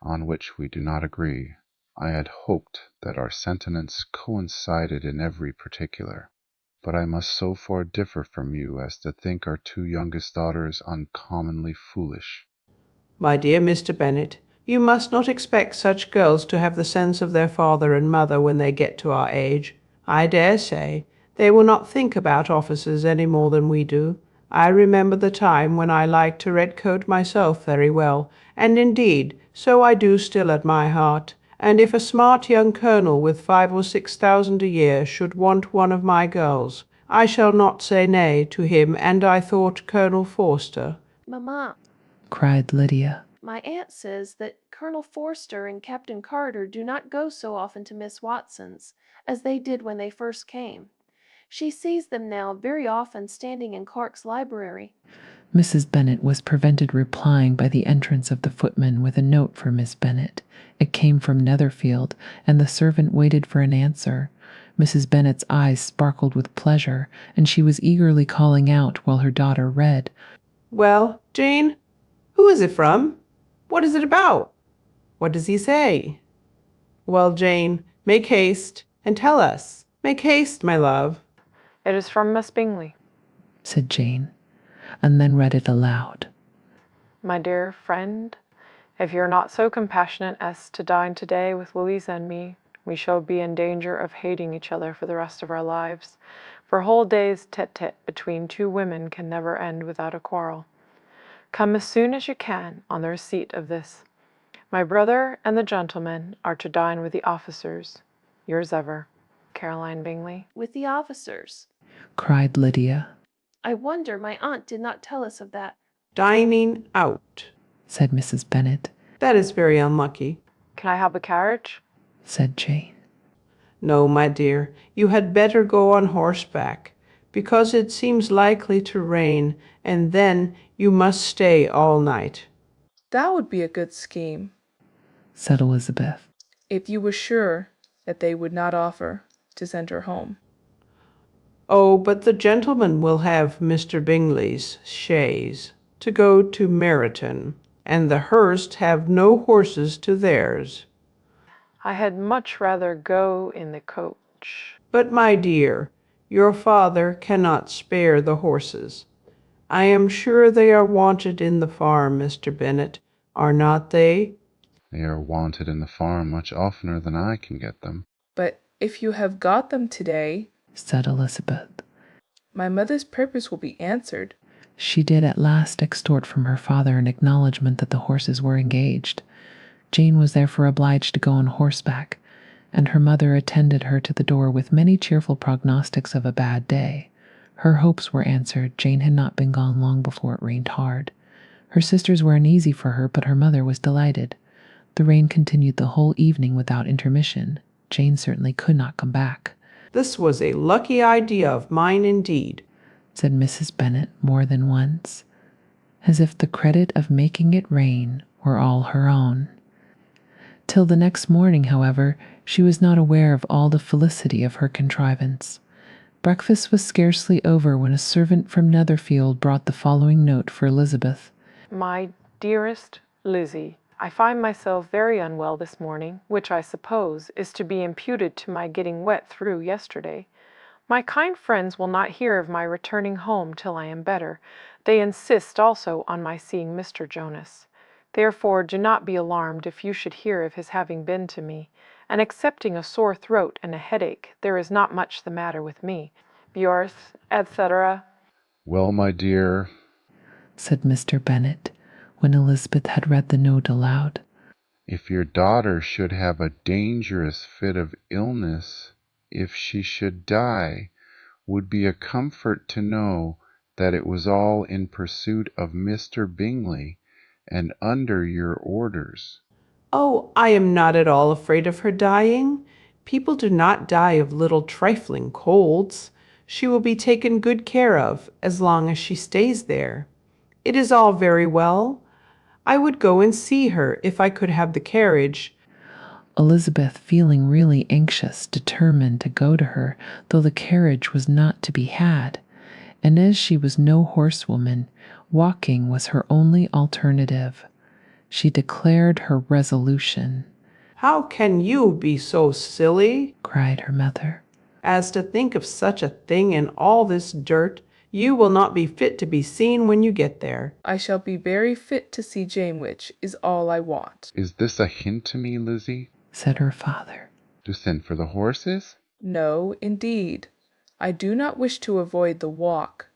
on which we do not agree. I had hoped that our sentiments coincided in every particular, but I must so far differ from you as to think our two youngest daughters uncommonly foolish. My dear Mr. Bennet, you must not expect such girls to have the sense of their father and mother when they get to our age. I dare say they will not think about officers any more than we do. I remember the time when I liked a red coat myself very well, and indeed so I do still at my heart. And if a smart young colonel with 5,000 or 6,000 a year should want one of my girls, I shall not say nay to him, and I thought Colonel Forster. Mamma, cried Lydia. my aunt says that Colonel Forster and Captain Carter do not go so often to Miss Watson's as they did when they first came. She sees them now very often standing in Clark's library. Mrs. Bennet was prevented replying by the entrance of the footman with a note for Miss Bennet. It came from Netherfield, and the servant waited for an answer. Mrs. Bennet's eyes sparkled with pleasure, and she was eagerly calling out while her daughter read. Well, Jane, who is it from? What is it about? What does he say? Well, Jane, make haste and tell us. Make haste, my love. It is from Miss Bingley. Said Jane, and then read it aloud. My dear friend, if you're not so compassionate as to dine today with Louisa and me, we shall be in danger of hating each other for the rest of our lives, for whole days tete-tete between two women can never end without a quarrel. Come as soon as you can on the receipt of this. My brother and the gentlemen are to dine with the officers. Yours ever, Caroline Bingley. With the officers, cried Lydia. I wonder my aunt did not tell us of that. Dining out, said Mrs. Bennet. That is very unlucky. Can I have a carriage? Said Jane. No, my dear, you had better go on horseback, because it seems likely to rain, and then you must stay all night. That would be a good scheme, said Elizabeth, if you were sure that they would not offer to send her home. Oh, but the gentleman will have Mr. Bingley's chaise to go to Meryton, and the Hursts have no horses to theirs. I had much rather go in the coach. But, my dear, your father cannot spare the horses. I am sure they are wanted in the farm, Mr. Bennet, are not they? They are wanted in the farm much oftener than I can get them. But if you have got them today, said Elizabeth, my mother's purpose will be answered. She did at last extort from her father an acknowledgment that the horses were engaged. Jane was therefore obliged to go on horseback, and her mother attended her to the door with many cheerful prognostics of a bad day. Her hopes were answered. Jane had not been gone long before it rained hard. Her sisters were uneasy for her, but her mother was delighted. The rain continued the whole evening without intermission. Jane certainly could not come back. This was a lucky idea of mine indeed, said Mrs. Bennet more than once, as if the credit of making it rain were all her own. Till the next morning, however, she was not aware of all the felicity of her contrivance. Breakfast was scarcely over when a servant from Netherfield brought the following note for Elizabeth. My dearest Lizzie, I find myself very unwell this morning, which I suppose is to be imputed to my getting wet through yesterday. My kind friends will not hear of my returning home till I am better. They insist also on my seeing Mr. Jonas. Therefore do not be alarmed if you should hear of his having been to me, and excepting a sore throat and a headache, there is not much the matter with me. Yours, etc. Well, my dear, said Mr. Bennet, when Elizabeth had read the note aloud, if your daughter should have a dangerous fit of illness, if she should die, would be a comfort to know that it was all in pursuit of Mr. Bingley and under your orders. Oh, I am not at all afraid of her dying. People do not die of little trifling colds. She will be taken good care of as long as she stays there. It is all very well. I would go and see her if I could have the carriage. Elizabeth, feeling really anxious, determined to go to her, though the carriage was not to be had, and as she was no horsewoman, walking was her only alternative. She declared her resolution. How can you be so silly? Cried her mother. As to think of such a thing in all this dirt. You will not be fit to be seen when you get there. I shall be very fit to see Janewich, is all I want. Is this a hint to me, Lizzie? Said her father. To send for the horses? No, indeed. I do not wish to avoid the walk.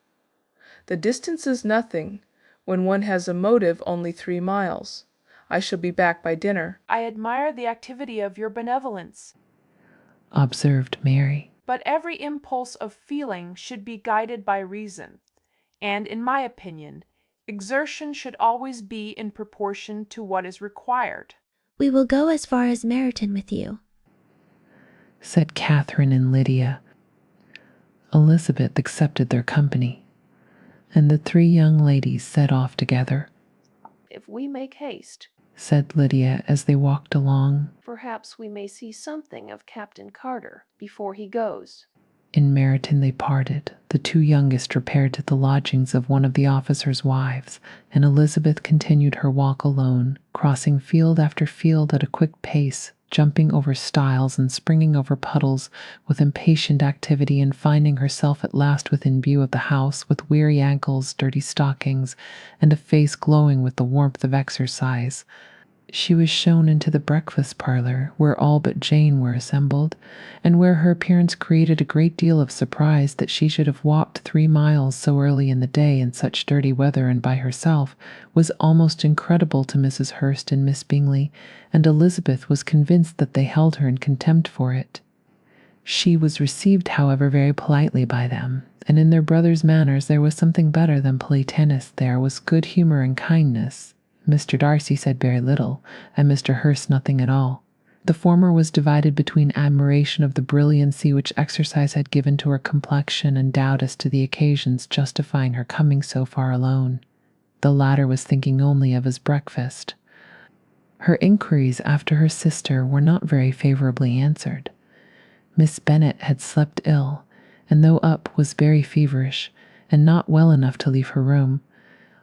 The distance is nothing, when one has a motive only 3 miles. I shall be back by dinner. I admire the activity of your benevolence, observed Mary. but every impulse of feeling should be guided by reason, and, in my opinion, exertion should always be in proportion to what is required. We will go as far as Meryton with you, said Catherine and Lydia. Elizabeth accepted their company, and the 3 young ladies set off together. If we make haste, said Lydia as they walked along. perhaps we may see something of Captain Carter before he goes. In Meryton they parted. The 2 youngest repaired to the lodgings of one of the officers' wives, and Elizabeth continued her walk alone, crossing field after field at a quick pace, jumping over stiles and springing over puddles with impatient activity, and finding herself at last within view of the house with weary ankles, dirty stockings, and a face glowing with the warmth of exercise. She was shown into the breakfast parlor, where all but Jane were assembled, and where her appearance created a great deal of surprise. That she should have walked 3 miles so early in the day in such dirty weather and by herself was almost incredible to Mrs. Hurst and Miss Bingley, and Elizabeth was convinced that they held her in contempt for it. She was received, however, very politely by them, and in their brother's manners there was something better than politeness. There was good humour and kindness. Mr. Darcy said very little, and Mr. Hurst nothing at all. The former was divided between admiration of the brilliancy which exercise had given to her complexion and doubt as to the occasions justifying her coming so far alone. The latter was thinking only of his breakfast. Her inquiries after her sister were not very favorably answered. Miss Bennet had slept ill, and though up was very feverish, and not well enough to leave her room.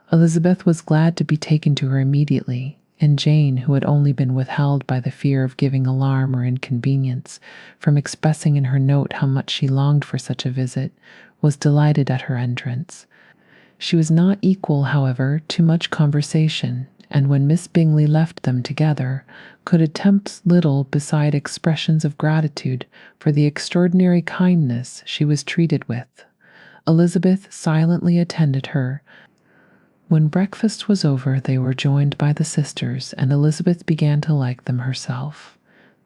Elizabeth was glad to be taken to her immediately, and Jane, who had only been withheld by the fear of giving alarm or inconvenience, from expressing in her note how much she longed for such a visit, was delighted at her entrance. She was not equal, however, to much conversation, and when Miss Bingley left them together, could attempt little beside expressions of gratitude for the extraordinary kindness she was treated with. Elizabeth silently attended her. When breakfast was over, they were joined by the sisters, and Elizabeth began to like them herself.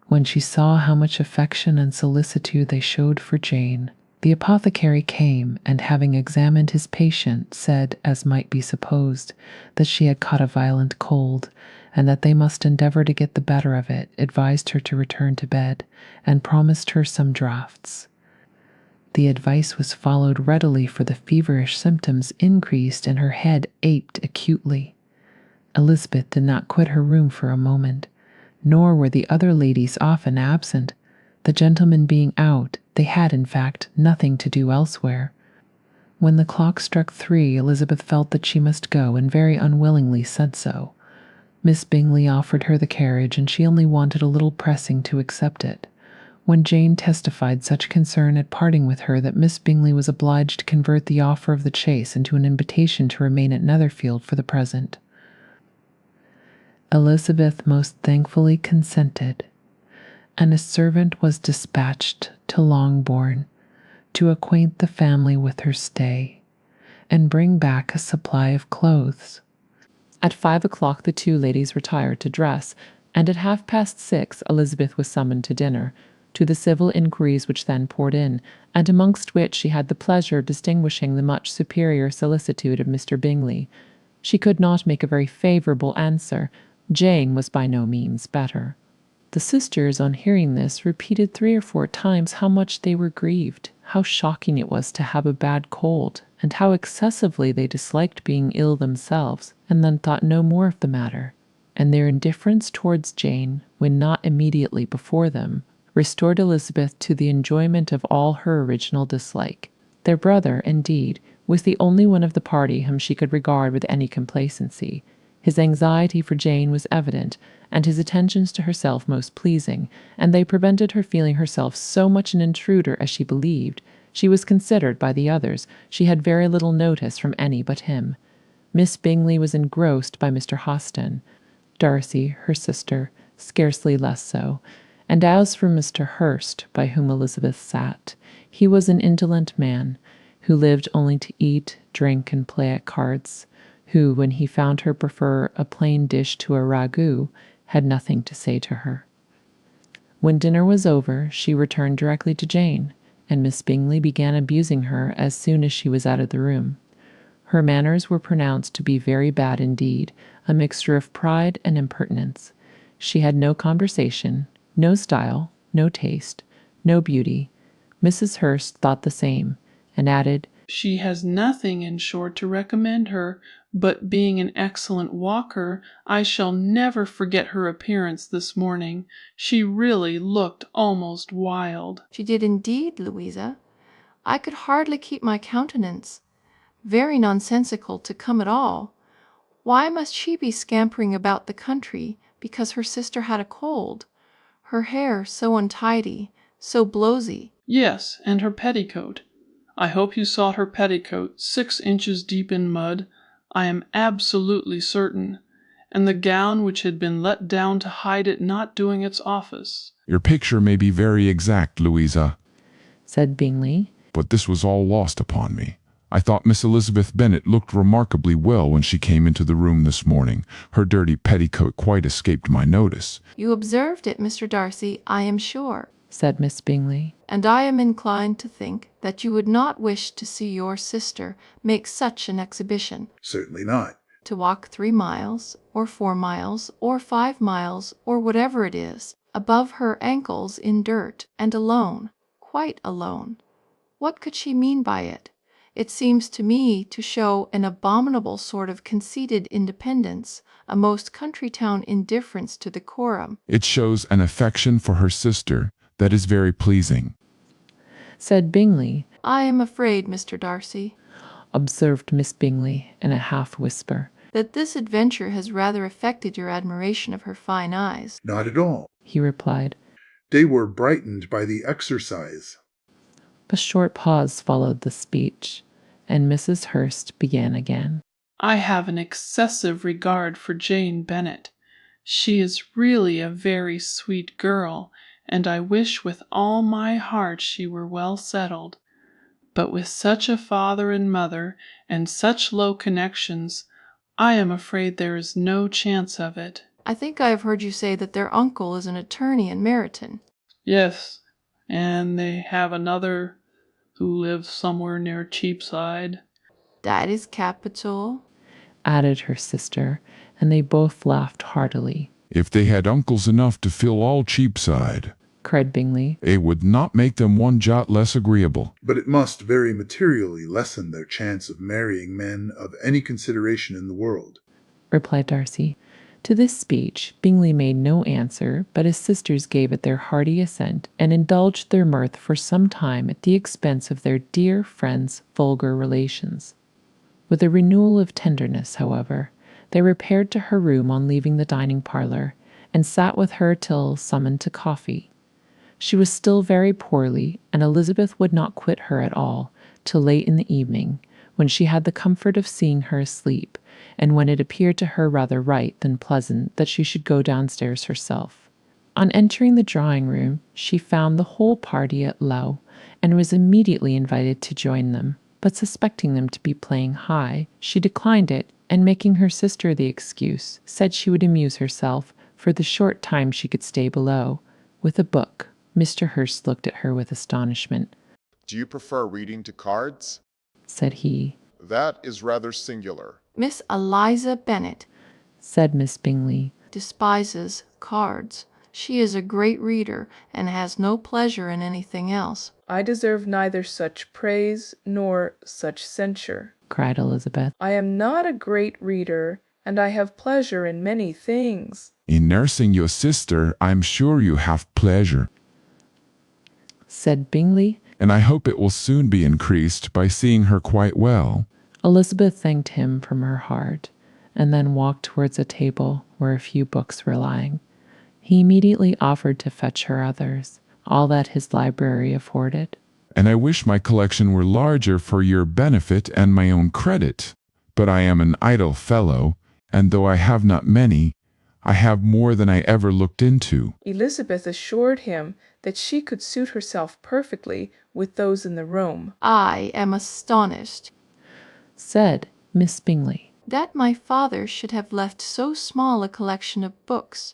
When she saw how much affection and solicitude they showed for Jane, the apothecary came, and having examined his patient, said, as might be supposed, that she had caught a violent cold, and that they must endeavour to get the better of it, advised her to return to bed, and promised her some draughts. The advice was followed readily, for the feverish symptoms increased and her head ached acutely. Elizabeth did not quit her room for a moment, nor were the other ladies often absent. The gentlemen being out, they had, in fact, nothing to do elsewhere. When the clock struck 3, Elizabeth felt that she must go, and very unwillingly said so. Miss Bingley offered her the carriage, and she only wanted a little pressing to accept it, when Jane testified such concern at parting with her that Miss Bingley was obliged to convert the offer of the chaise into an invitation to remain at Netherfield for the present. Elizabeth most thankfully consented, and a servant was dispatched to Longbourn to acquaint the family with her stay and bring back a supply of clothes. At 5 o'clock the two ladies retired to dress, and at 6:30 Elizabeth was summoned to dinner, to the civil inquiries which then poured in, and amongst which she had the pleasure of distinguishing the much superior solicitude of Mr. Bingley. She could not make a very favourable answer. Jane was by no means better. The sisters, on hearing this, repeated 3 or 4 times how much they were grieved, how shocking it was to have a bad cold, and how excessively they disliked being ill themselves, and then thought no more of the matter. And their indifference towards Jane, when not immediately before them, restored Elizabeth to the enjoyment of all her original dislike. Their brother, indeed, was the only one of the party whom she could regard with any complacency. His anxiety for Jane was evident, and his attentions to herself most pleasing, and they prevented her feeling herself so much an intruder as she believed. She was considered by the others. She had very little notice from any but him. Miss Bingley was engrossed by Mr. Austen, Darcy, her sister, scarcely less so, and as for Mr. Hurst, by whom Elizabeth sat, he was an indolent man, who lived only to eat, drink, and play at cards, who, when he found her prefer a plain dish to a ragout, had nothing to say to her. When dinner was over, she returned directly to Jane, and Miss Bingley began abusing her as soon as she was out of the room. Her manners were pronounced to be very bad indeed, a mixture of pride and impertinence. She had no conversation, no style, no taste, no beauty. Mrs. Hurst thought the same, and added, "She has nothing, in short, to recommend her, but being an excellent walker, I shall never forget her appearance this morning. She really looked almost wild." She did indeed, Louisa. I could hardly keep my countenance. Very nonsensical to come at all. Why must she be scampering about the country because her sister had a cold? Her hair so untidy, so blowsy. Yes, and her petticoat. I hope you saw her petticoat 6 inches deep in mud. I am absolutely certain. And the gown which had been let down to hide it not doing its office. Your picture may be very exact, Louisa, said Bingley, but this was all lost upon me. I thought Miss Elizabeth Bennet looked remarkably well when she came into the room this morning. Her dirty petticoat quite escaped my notice. You observed it, Mr. Darcy, I am sure, said Miss Bingley, and I am inclined to think that you would not wish to see your sister make such an exhibition. Certainly not. To walk 3 miles, or 4 miles, or 5 miles, or whatever it is, above her ankles in dirt, and alone, quite alone. What could she mean by it? It seems to me to show an abominable sort of conceited independence, a most country-town indifference to decorum. It shows an affection for her sister that is very pleasing, said Bingley. I am afraid, Mr. Darcy, observed Miss Bingley in a half-whisper, that this adventure has rather affected your admiration of her fine eyes. Not at all, he replied. They were brightened by the exercise. A short pause followed the speech, and Mrs. Hurst began again. I have an excessive regard for Jane Bennet. She is really a very sweet girl, and I wish with all my heart she were well settled. But with such a father and mother, and such low connections, I am afraid there is no chance of it. I think I have heard you say that their uncle is an attorney in Meryton. Yes, and they have another who lives somewhere near Cheapside. That is capital, added her sister, and they both laughed heartily. If they had uncles enough to fill all Cheapside, cried Bingley, it would not make them one jot less agreeable. But it must very materially lessen their chance of marrying men of any consideration in the world, replied Darcy. To this speech Bingley made no answer, but his sisters gave it their hearty assent, and indulged their mirth for some time at the expense of their dear friend's vulgar relations. With a renewal of tenderness, however, they repaired to her room on leaving the dining-parlour, and sat with her till summoned to coffee. She was still very poorly, and Elizabeth would not quit her at all till late in the evening, when she had the comfort of seeing her asleep, and when it appeared to her rather right than pleasant that she should go downstairs herself. On entering the drawing-room, she found the whole party at low, and was immediately invited to join them, but suspecting them to be playing high, she declined it, and making her sister the excuse, said she would amuse herself, for the short time she could stay below, with a book. Mr. Hurst looked at her with astonishment. "Do you prefer reading to cards?" said he. "That is rather singular." Miss Eliza Bennet, said Miss Bingley, despises cards. She is a great reader, and has no pleasure in anything else. I deserve neither such praise nor such censure, cried Elizabeth. I am not a great reader, and I have pleasure in many things. In nursing your sister, I'm sure you have pleasure, said Bingley, and I hope it will soon be increased by seeing her quite well. Elizabeth thanked him from her heart, and then walked towards a table where a few books were lying. He immediately offered to fetch her others, all that his library afforded. And I wish my collection were larger for your benefit and my own credit. But I am an idle fellow, and though I have not many, I have more than I ever looked into. Elizabeth assured him that she could suit herself perfectly with those in the room. I am astonished, said Miss Bingley, that my father should have left so small a collection of books.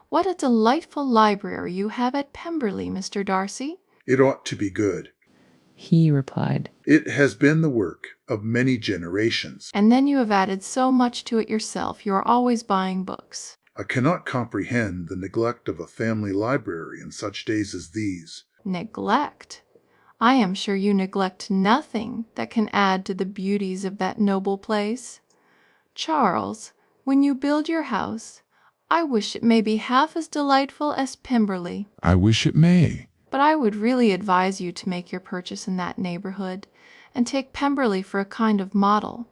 What a delightful library you have at Pemberley, Mr. Darcy. It ought to be good, he replied. It has been the work of many generations. And then you have added so much to it yourself. You are always buying books. I cannot comprehend the neglect of a family library in such days as these. Neglect? I am sure you neglect nothing that can add to the beauties of that noble place. Charles, when you build your house, I wish it may be half as delightful as Pemberley. I wish it may. But I would really advise you to make your purchase in that neighborhood, and take Pemberley for a kind of model.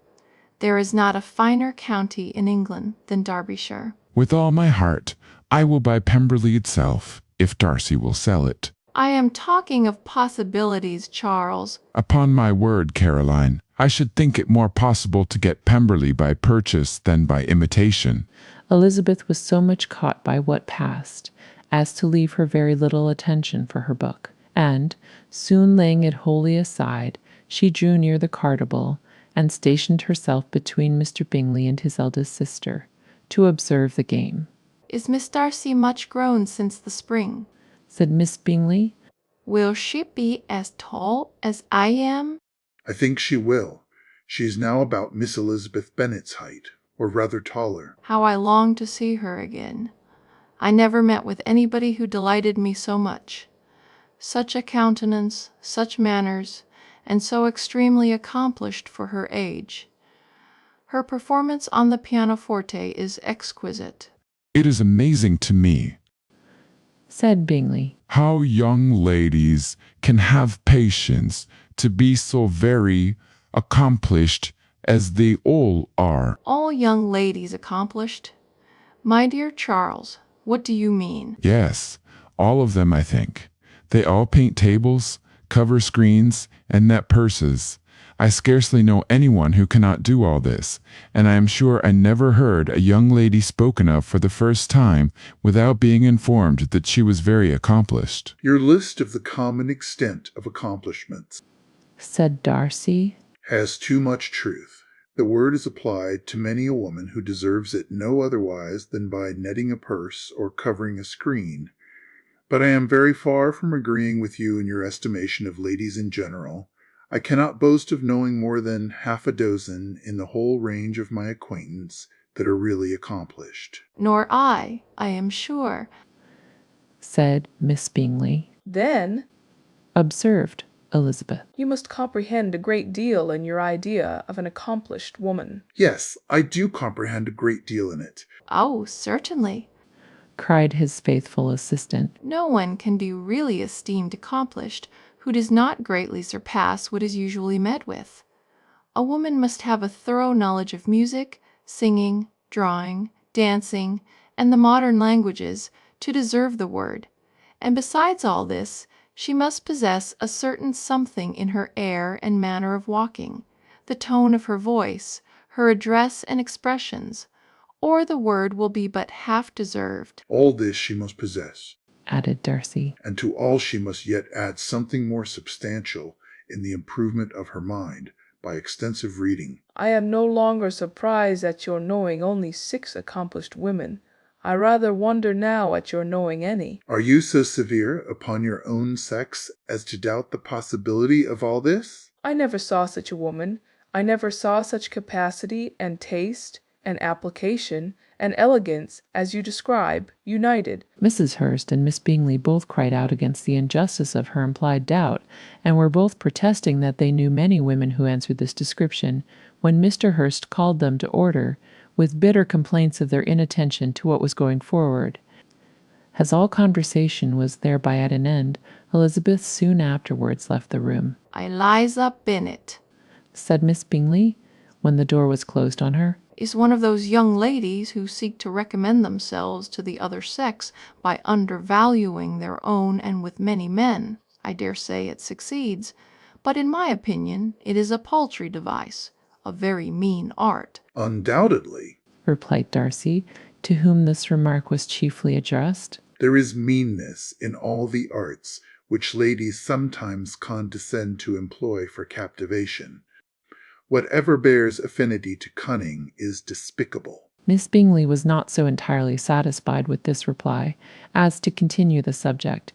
There is not a finer county in England than Derbyshire. With all my heart, I will buy Pemberley itself, if Darcy will sell it. I am talking of possibilities, Charles. Upon my word, Caroline, I should think it more possible to get Pemberley by purchase than by imitation. Elizabeth was so much caught by what passed as to leave her very little attention for her book, and, soon laying it wholly aside, she drew near the cartable, and stationed herself between Mr. Bingley and his eldest sister, to observe the game. Is Miss Darcy much grown since the spring? said Miss Bingley. Will she be as tall as I am? I think she will. She is now about Miss Elizabeth Bennet's height, or rather taller. How I long to see her again. I never met with anybody who delighted me so much. Such a countenance, such manners, and so extremely accomplished for her age. Her performance on the pianoforte is exquisite. It is amazing to me, said Bingley, how young ladies can have patience to be so very accomplished as they all are. All young ladies accomplished? My dear Charles, what do you mean? Yes, all of them, I think. They all paint tables, cover screens, and net purses. I scarcely know anyone who cannot do all this, and I am sure I never heard a young lady spoken of for the first time without being informed that she was very accomplished. Your list of the common extent of accomplishments, said Darcy, has too much truth. The word is applied to many a woman who deserves it no otherwise than by netting a purse or covering a screen. But I am very far from agreeing with you in your estimation of ladies in general. I cannot boast of knowing more than half a dozen in the whole range of my acquaintance that are really accomplished. Nor I am sure, said Miss Bingley. Then, observed Elizabeth, you must comprehend a great deal in your idea of an accomplished woman. Yes, I do comprehend a great deal in it. Oh, certainly, cried his faithful assistant. No one can be really esteemed accomplished who does not greatly surpass what is usually met with. A woman must have a thorough knowledge of music, singing, drawing, dancing, and the modern languages to deserve the word, and besides all this, she must possess a certain something in her air and manner of walking, the tone of her voice, her address and expressions, or the word will be but half deserved. All this she must possess, added Darcy. and to all she must yet add something more substantial in the improvement of her mind by extensive reading. I am no longer surprised at your knowing only 6 accomplished women. I rather wonder now at your knowing any. Are you so severe upon your own sex as to doubt the possibility of all this? I never saw such a woman. I never saw such capacity and taste and application and elegance as you describe, united. Mrs. Hurst and Miss Bingley both cried out against the injustice of her implied doubt, and were both protesting that they knew many women who answered this description, when Mr. Hurst called them to order, with bitter complaints of their inattention to what was going forward. As all conversation was thereby at an end, Elizabeth soon afterwards left the room. Eliza Bennet, said Miss Bingley, when the door was closed on her, is one of those young ladies who seek to recommend themselves to the other sex by undervaluing their own and with many men. I dare say it succeeds, but in my opinion it is a paltry device, a very mean art. Undoubtedly, replied Darcy, to whom this remark was chiefly addressed. There is meanness in all the arts which ladies sometimes condescend to employ for captivation. Whatever bears affinity to cunning is despicable. Miss Bingley was not so entirely satisfied with this reply as to continue the subject.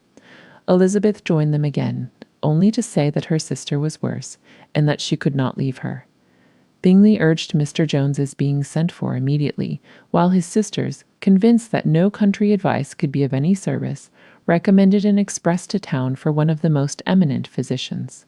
Elizabeth joined them again, only to say that her sister was worse, and that she could not leave her. Bingley urged Mr. Jones's being sent for immediately, while his sisters, convinced that no country advice could be of any service, recommended an express to town for one of the most eminent physicians.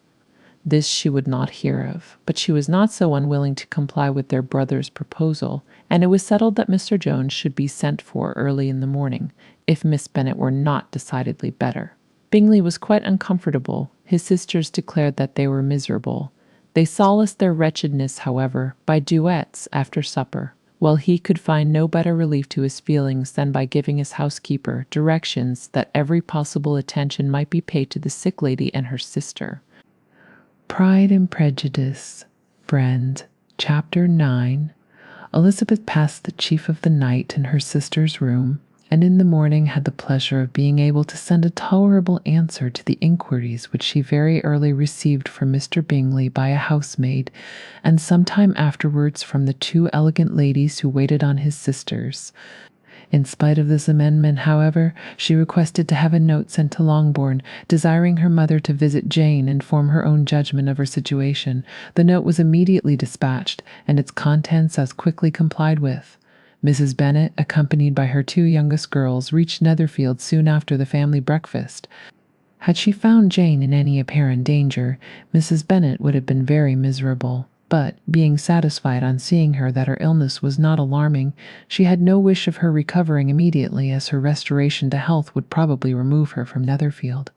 This she would not hear of, but she was not so unwilling to comply with their brother's proposal, and it was settled that Mr. Jones should be sent for early in the morning, if Miss Bennet were not decidedly better. Bingley was quite uncomfortable. His sisters declared that they were miserable. They solaced their wretchedness, however, by duets after supper, while he could find no better relief to his feelings than by giving his housekeeper directions that every possible attention might be paid to the sick lady and her sister. Pride and Prejudice, friend. Chapter 9. Elizabeth passed the chief of the night in her sister's room, and in the morning had the pleasure of being able to send a tolerable answer to the inquiries which she very early received from Mr. Bingley by a housemaid, and some time afterwards from the 2 elegant ladies who waited on his sisters. In spite of this amendment, however, she requested to have a note sent to Longbourn, desiring her mother to visit Jane and form her own judgment of her situation. The note was immediately dispatched, and its contents as quickly complied with. Mrs. Bennet, accompanied by her 2 youngest girls, reached Netherfield soon after the family breakfast. Had she found Jane in any apparent danger, Mrs. Bennet would have been very miserable. But, being satisfied on seeing her that her illness was not alarming, she had no wish of her recovering immediately, as her restoration to health would probably remove her from Netherfield.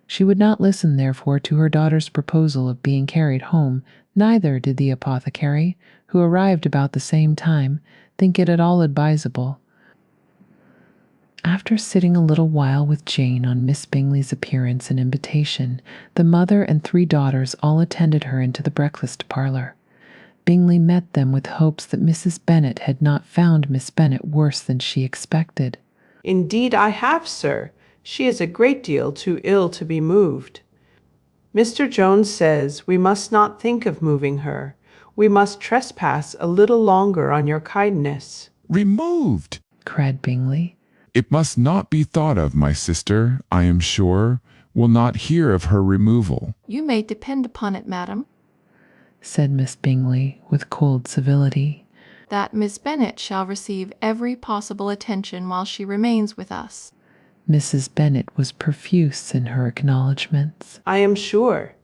She would not listen, therefore, to her daughter's proposal of being carried home, neither did the apothecary, who arrived about the same time, think it at all advisable. After sitting a little while with Jane on Miss Bingley's appearance and invitation, the mother and 3 daughters all attended her into the breakfast parlour. Bingley met them with hopes that Mrs. Bennet had not found Miss Bennet worse than she expected. Indeed I have, sir. She is a great deal too ill to be moved. Mr. Jones says we must not think of moving her. We must trespass a little longer on your kindness. Removed, cried Bingley. It must not be thought of, my sister, I am sure, will not hear of her removal. You may depend upon it, madam, said Miss Bingley, with cold civility, that Miss Bennet shall receive every possible attention while she remains with us. Mrs. Bennet was profuse in her acknowledgments. I am sure,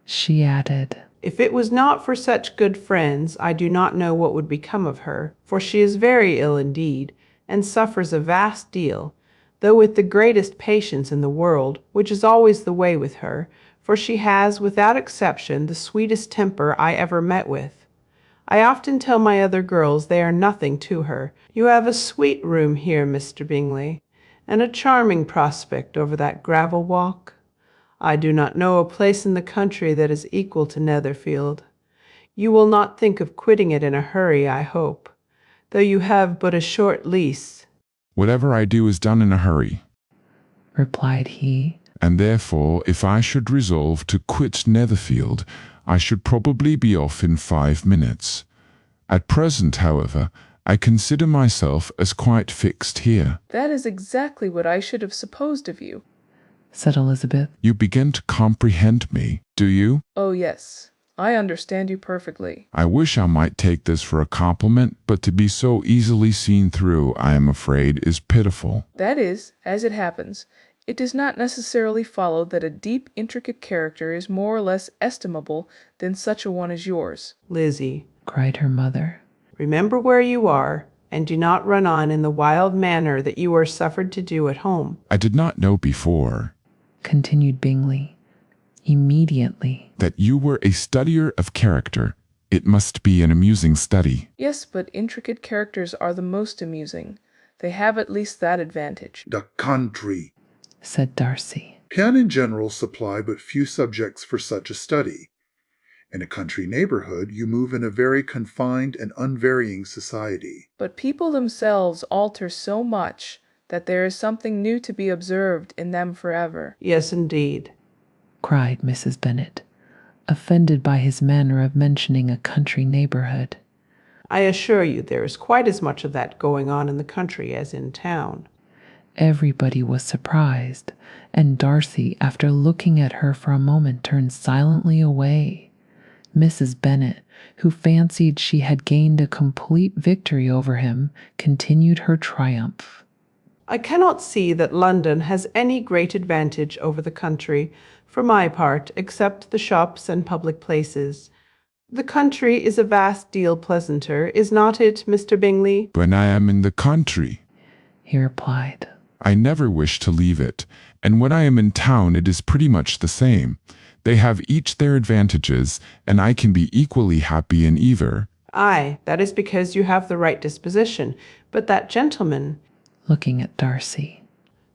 she added, if it was not for such good friends, I do not know what would become of her, for she is very ill indeed, and suffers a vast deal, though with the greatest patience in the world, which is always the way with her, for she has, without exception, the sweetest temper I ever met with. I often tell my other girls they are nothing to her. You have a sweet room here, Mr. Bingley, and a charming prospect over that gravel walk. I do not know a place in the country that is equal to Netherfield. You will not think of quitting it in a hurry, I hope, though you have but a short lease. Whatever I do is done in a hurry, replied he. and therefore, if I should resolve to quit Netherfield, I should probably be off in 5 minutes. At present, however, I consider myself as quite fixed here. That is exactly what I should have supposed of you, said Elizabeth. You begin to comprehend me, do you? Oh, yes. I understand you perfectly. I wish I might take this for a compliment, but to be so easily seen through, I am afraid, is pitiful. That is, as it happens, it does not necessarily follow that a deep, intricate character is more or less estimable than such a one as yours. Lizzie, cried her mother, remember where you are, and do not run on in the wild manner that you are suffered to do at home. I did not know before, continued Bingley, immediately, that you were a studier of character. It must be an amusing study. Yes, but intricate characters are the most amusing. They have at least that advantage. The country, said Darcy, can in general supply but few subjects for such a study. In a country neighborhood, you move in a very confined and unvarying society. But people themselves alter so much that there is something new to be observed in them forever. Yes, indeed, cried Mrs. Bennet, offended by his manner of mentioning a country neighborhood. I assure you there is quite as much of that going on in the country as in town. Everybody was surprised, and Darcy, after looking at her for a moment, turned silently away. Mrs. Bennet, who fancied she had gained a complete victory over him, continued her triumph. I cannot see that London has any great advantage over the country, for my part, except the shops and public places. The country is a vast deal pleasanter, is not it, Mr. Bingley? When I am in the country, he replied, I never wish to leave it, and when I am in town it is pretty much the same. They have each their advantages, and I can be equally happy in either. Aye, that is because you have the right disposition, but that gentleman, looking at Darcy,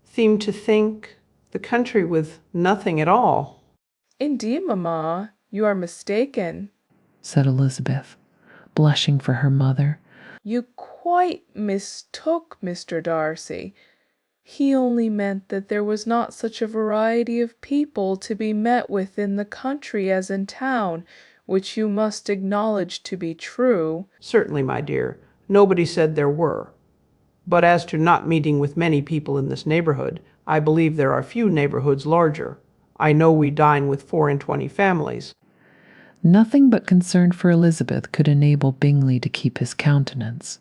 seemed to think the country with nothing at all. Indeed, mamma, you are mistaken, said Elizabeth, blushing for her mother. You quite mistook Mr. Darcy. He only meant that there was not such a variety of people to be met with in the country as in town, which you must acknowledge to be true. Certainly, my dear, nobody said there were. But as to not meeting with many people in this neighborhood, I believe there are few neighborhoods larger. I know we dine with 24 families. Nothing but concern for Elizabeth could enable Bingley to keep his countenance.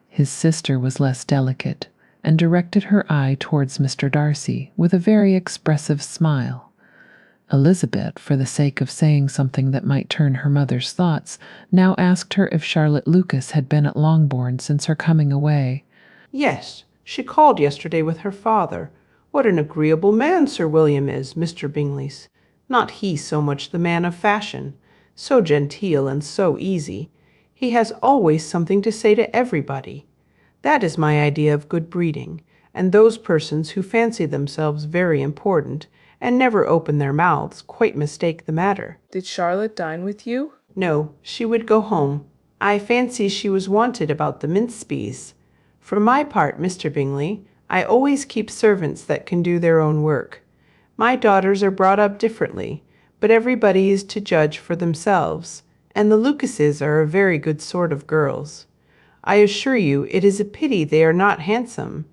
His sister was less delicate, and directed her eye towards Mr. Darcy with a very expressive smile. Elizabeth, for the sake of saying something that might turn her mother's thoughts, now asked her if Charlotte Lucas had been at Longbourn since her coming away. Yes, she called yesterday with her father. What an agreeable man Sir William is, Mr. Bingley's. Not he so much the man of fashion. So genteel and so easy. He has always something to say to everybody. That is my idea of good breeding, and those persons who fancy themselves very important and never open their mouths quite mistake the matter. Did Charlotte dine with you? No, she would go home. I fancy she was wanted about the mince-pies. For my part, Mr. Bingley, I always keep servants that can do their own work. My daughters are brought up differently, but everybody is to judge for themselves, and the Lucases are a very good sort of girls. I assure you it is a pity they are not handsome.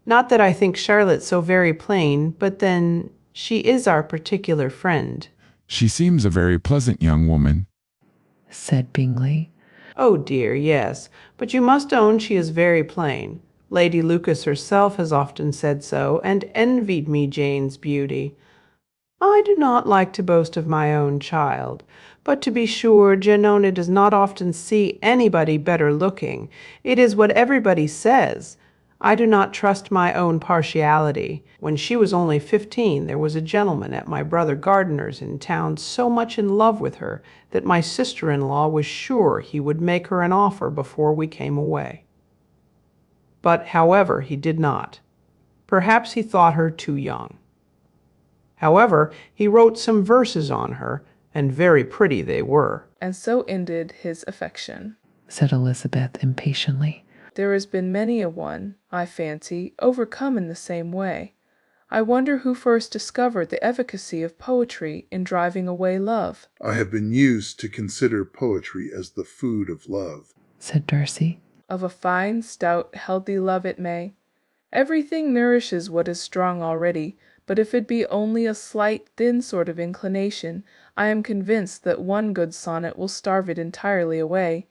Not that I think Charlotte so very plain, but then she is our particular friend. She seems a very pleasant young woman, said Bingley. Oh dear, yes, but you must own she is very plain. Lady Lucas herself has often said so, and envied me Jane's beauty. I do not like to boast of my own child, but to be sure, Janona does not often see anybody better looking. It is what everybody says. I do not trust my own partiality. When she was only 15, there was a gentleman at my brother Gardiner's in town so much in love with her that my sister-in-law was sure he would make her an offer before we came away. But, however, he did not. Perhaps he thought her too young. However, he wrote some verses on her, and very pretty they were. And so ended his affection, said Elizabeth impatiently. There has been many a one, I fancy, overcome in the same way. I wonder who first discovered the efficacy of poetry in driving away love. I have been used to consider poetry as the food of love, said Darcy. Of a fine, stout, healthy love it may. Everything nourishes what is strong already, but if it be only a slight, thin sort of inclination, I am convinced that one good sonnet will starve it entirely away.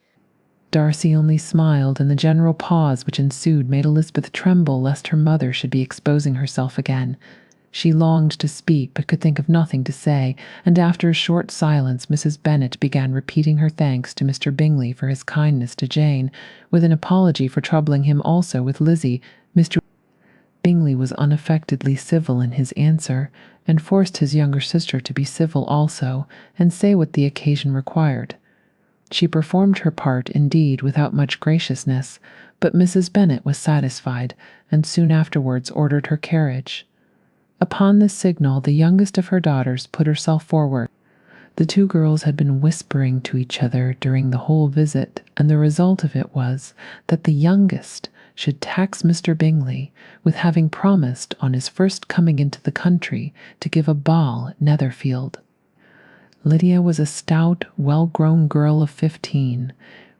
Darcy only smiled, and the general pause which ensued made Elizabeth tremble lest her mother should be exposing herself again. She longed to speak, but could think of nothing to say, and after a short silence Mrs. Bennet began repeating her thanks to Mr. Bingley for his kindness to Jane, with an apology for troubling him also with Lizzie. Mr. Bingley was unaffectedly civil in his answer, and forced his younger sister to be civil also, and say what the occasion required. She performed her part, indeed, without much graciousness, but Mrs. Bennet was satisfied, and soon afterwards ordered her carriage. Upon this signal, the youngest of her daughters put herself forward. The two girls had been whispering to each other during the whole visit, and the result of it was that the youngest should tax Mr. Bingley with having promised on his first coming into the country to give a ball at Netherfield. Lydia was a stout, well-grown girl of 15,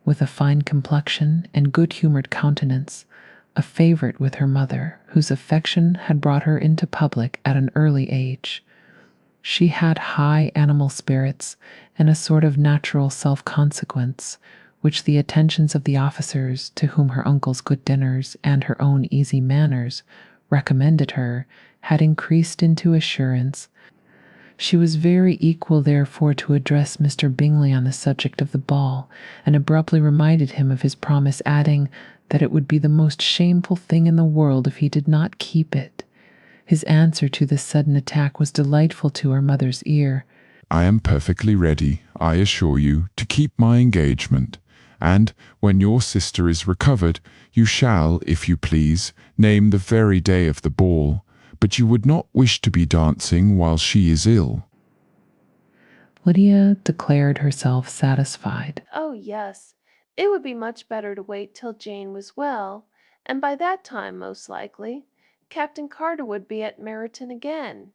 with a fine complexion and good-humored countenance, a favorite with her mother, whose affection had brought her into public at an early age. She had high animal spirits and a sort of natural self-consequence, which the attentions of the officers, to whom her uncle's good dinners and her own easy manners recommended her, had increased into assurance. She was very equal, therefore, to address Mr. Bingley on the subject of the ball, and abruptly reminded him of his promise, adding that it would be the most shameful thing in the world if he did not keep it. His answer to this sudden attack was delightful to her mother's ear. I am perfectly ready, I assure you, to keep my engagement, and when your sister is recovered, you shall, if you please, name the very day of the ball, but you would not wish to be dancing while she is ill. Lydia declared herself satisfied. Oh, yes, it would be much better to wait till Jane was well, and by that time, most likely, Captain Carter would be at Meryton again.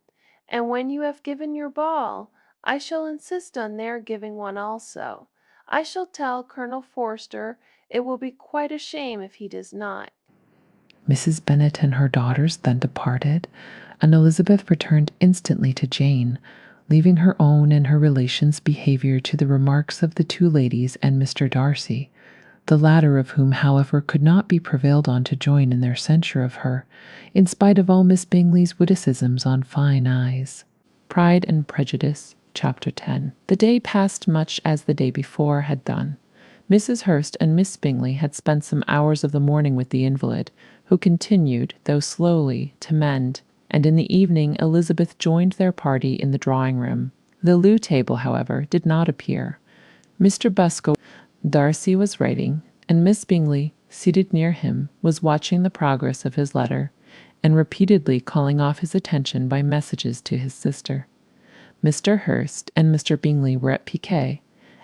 And when you have given your ball, I shall insist on their giving one also. I shall tell Colonel Forster it will be quite a shame if he does not. Mrs. Bennet and her daughters then departed, and Elizabeth returned instantly to Jane, leaving her own and her relations' behavior to the remarks of the two ladies and Mr. Darcy, the latter of whom, however, could not be prevailed on to join in their censure of her, in spite of all Miss Bingley's witticisms on fine eyes. Pride and Prejudice, Chapter 10. The day passed much as the day before had done. Mrs. Hurst and Miss Bingley had spent some hours of the morning with the invalid, who continued, though slowly, to mend, and in the evening Elizabeth joined their party in the drawing-room. The loo table, however, did not appear. Mr. Busco, Darcy was writing, and Miss Bingley, seated near him, was watching the progress of his letter, and repeatedly calling off his attention by messages to his sister. Mr. Hurst and Mr. Bingley were at piquet,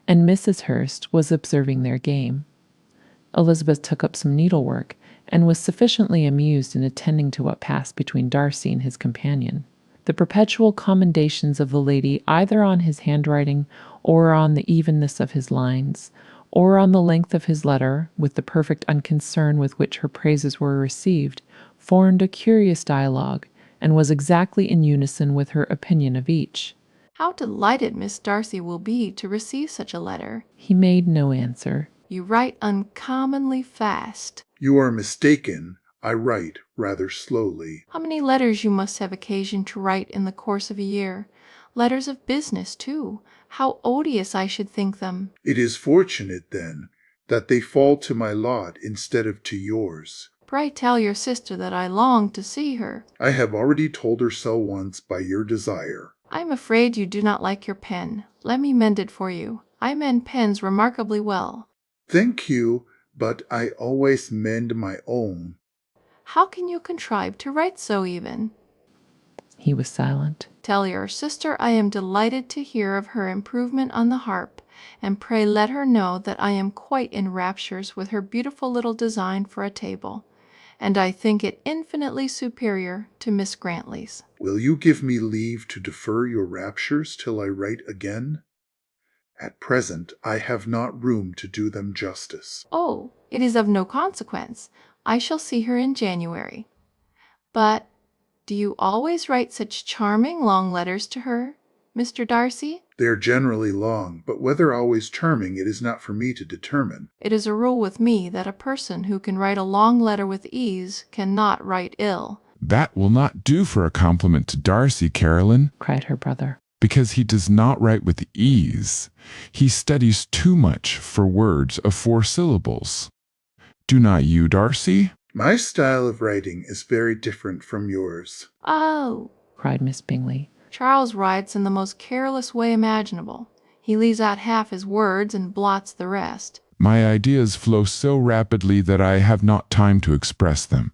and Mrs. Hurst was observing their game. Elizabeth took up some needlework, and was sufficiently amused in attending to what passed between Darcy and his companion. The perpetual commendations of the lady either on his handwriting, or on the evenness of his lines, or on the length of his letter, with the perfect unconcern with which her praises were received, formed a curious dialogue, and was exactly in unison with her opinion of each. How delighted Miss Darcy will be to receive such a letter. He made no answer. You write uncommonly fast. You are mistaken. I write rather slowly. How many letters you must have occasion to write in the course of a year. Letters of business, too. How odious I should think them. It is fortunate, then, that they fall to my lot instead of to yours. Pray tell your sister that I long to see her. I have already told her so once by your desire. I am afraid you do not like your pen. Let me mend it for you. I mend pens remarkably well. Thank you, but I always mend my own. How can you contrive to write so even? He was silent. Tell your sister I am delighted to hear of her improvement on the harp, and pray let her know that I am quite in raptures with her beautiful little design for a table, and I think it infinitely superior to Miss Grantley's. Will you give me leave to defer your raptures till I write again? At present I have not room to do them justice. Oh, it is of no consequence. I shall see her in January. But do you always write such charming long letters to her, Mr. Darcy? They are generally long, but whether always charming it is not for me to determine. It is a rule with me that a person who can write a long letter with ease cannot write ill. That will not do for a compliment to Darcy, Caroline, cried her brother. because he does not write with ease. He studies too much for words of 4 syllables. Do not you, Darcy? My style of writing is very different from yours. Oh, cried Miss Bingley. Charles writes in the most careless way imaginable. He leaves out half his words and blots the rest. My ideas flow so rapidly that I have not time to express them,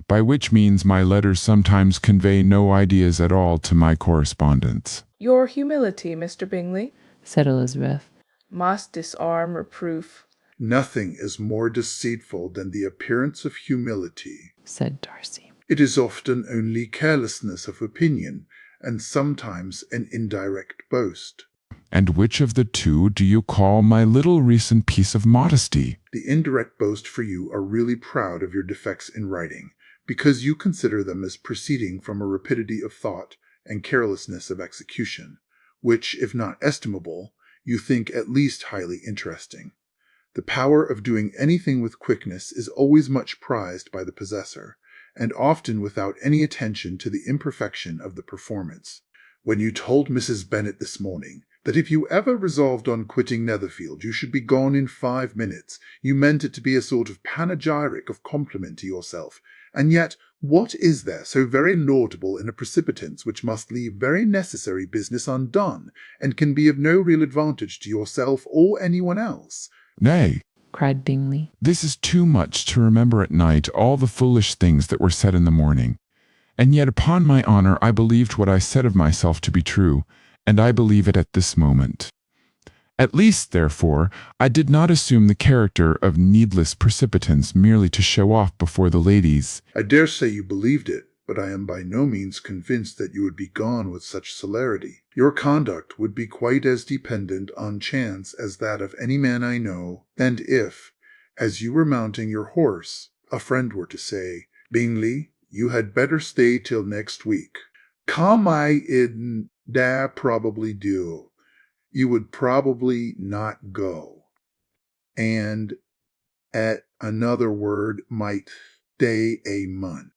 by which means my letters sometimes convey no ideas at all to my correspondents. Your humility, Mr. Bingley, said Elizabeth, must disarm reproof. Nothing is more deceitful than the appearance of humility, said Darcy. It is often only carelessness of opinion, and sometimes an indirect boast. And which of the two do you call my little recent piece of modesty? The indirect boast for you are really proud of your defects in writing, because you consider them as proceeding from a rapidity of thought and carelessness of execution, which, if not estimable, you think at least highly interesting. The power of doing anything with quickness is always much prized by the possessor, and often without any attention to the imperfection of the performance. When you told Mrs. Bennet this morning that if you ever resolved on quitting Netherfield you should be gone in 5 minutes, you meant it to be a sort of panegyric of compliment to yourself, and yet what is there so very laudable in a precipitance which must leave very necessary business undone, and can be of no real advantage to yourself or anyone else? Nay, cried Bingley, this is too much to remember at night all the foolish things that were said in the morning. And yet upon my honor I believed what I said of myself to be true, and I believe it at this moment. At least, therefore, I did not assume the character of needless precipitance merely to show off before the ladies. I dare say you believed it, but I am by no means convinced that you would be gone with such celerity. Your conduct would be quite as dependent on chance as that of any man I know, and if, as you were mounting your horse, a friend were to say, "Bingley, you had better stay till next week," come I in da probably do. You would probably not go, and at another word might stay a month.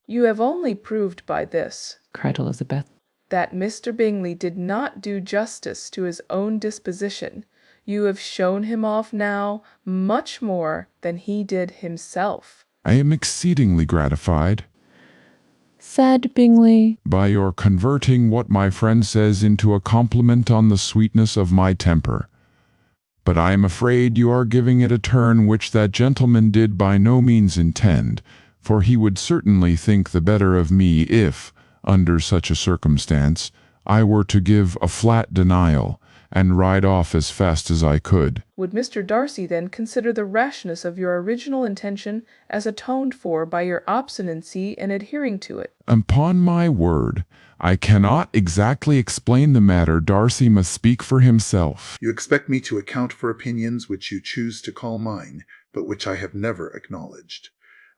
You have only proved by this, cried Elizabeth, that Mr. Bingley did not do justice to his own disposition. You have shown him off now much more than he did himself. I am exceedingly gratified, said Bingley, by your converting what my friend says into a compliment on the sweetness of my temper. But I am afraid you are giving it a turn which that gentleman did by no means intend, for he would certainly think the better of me if, under such a circumstance, I were to give a flat denial, and ride off as fast as I could. Would Mr. Darcy then consider the rashness of your original intention as atoned for by your obstinacy in adhering to it? Upon my word, I cannot exactly explain the matter. Darcy must speak for himself. You expect me to account for opinions which you choose to call mine, but which I have never acknowledged.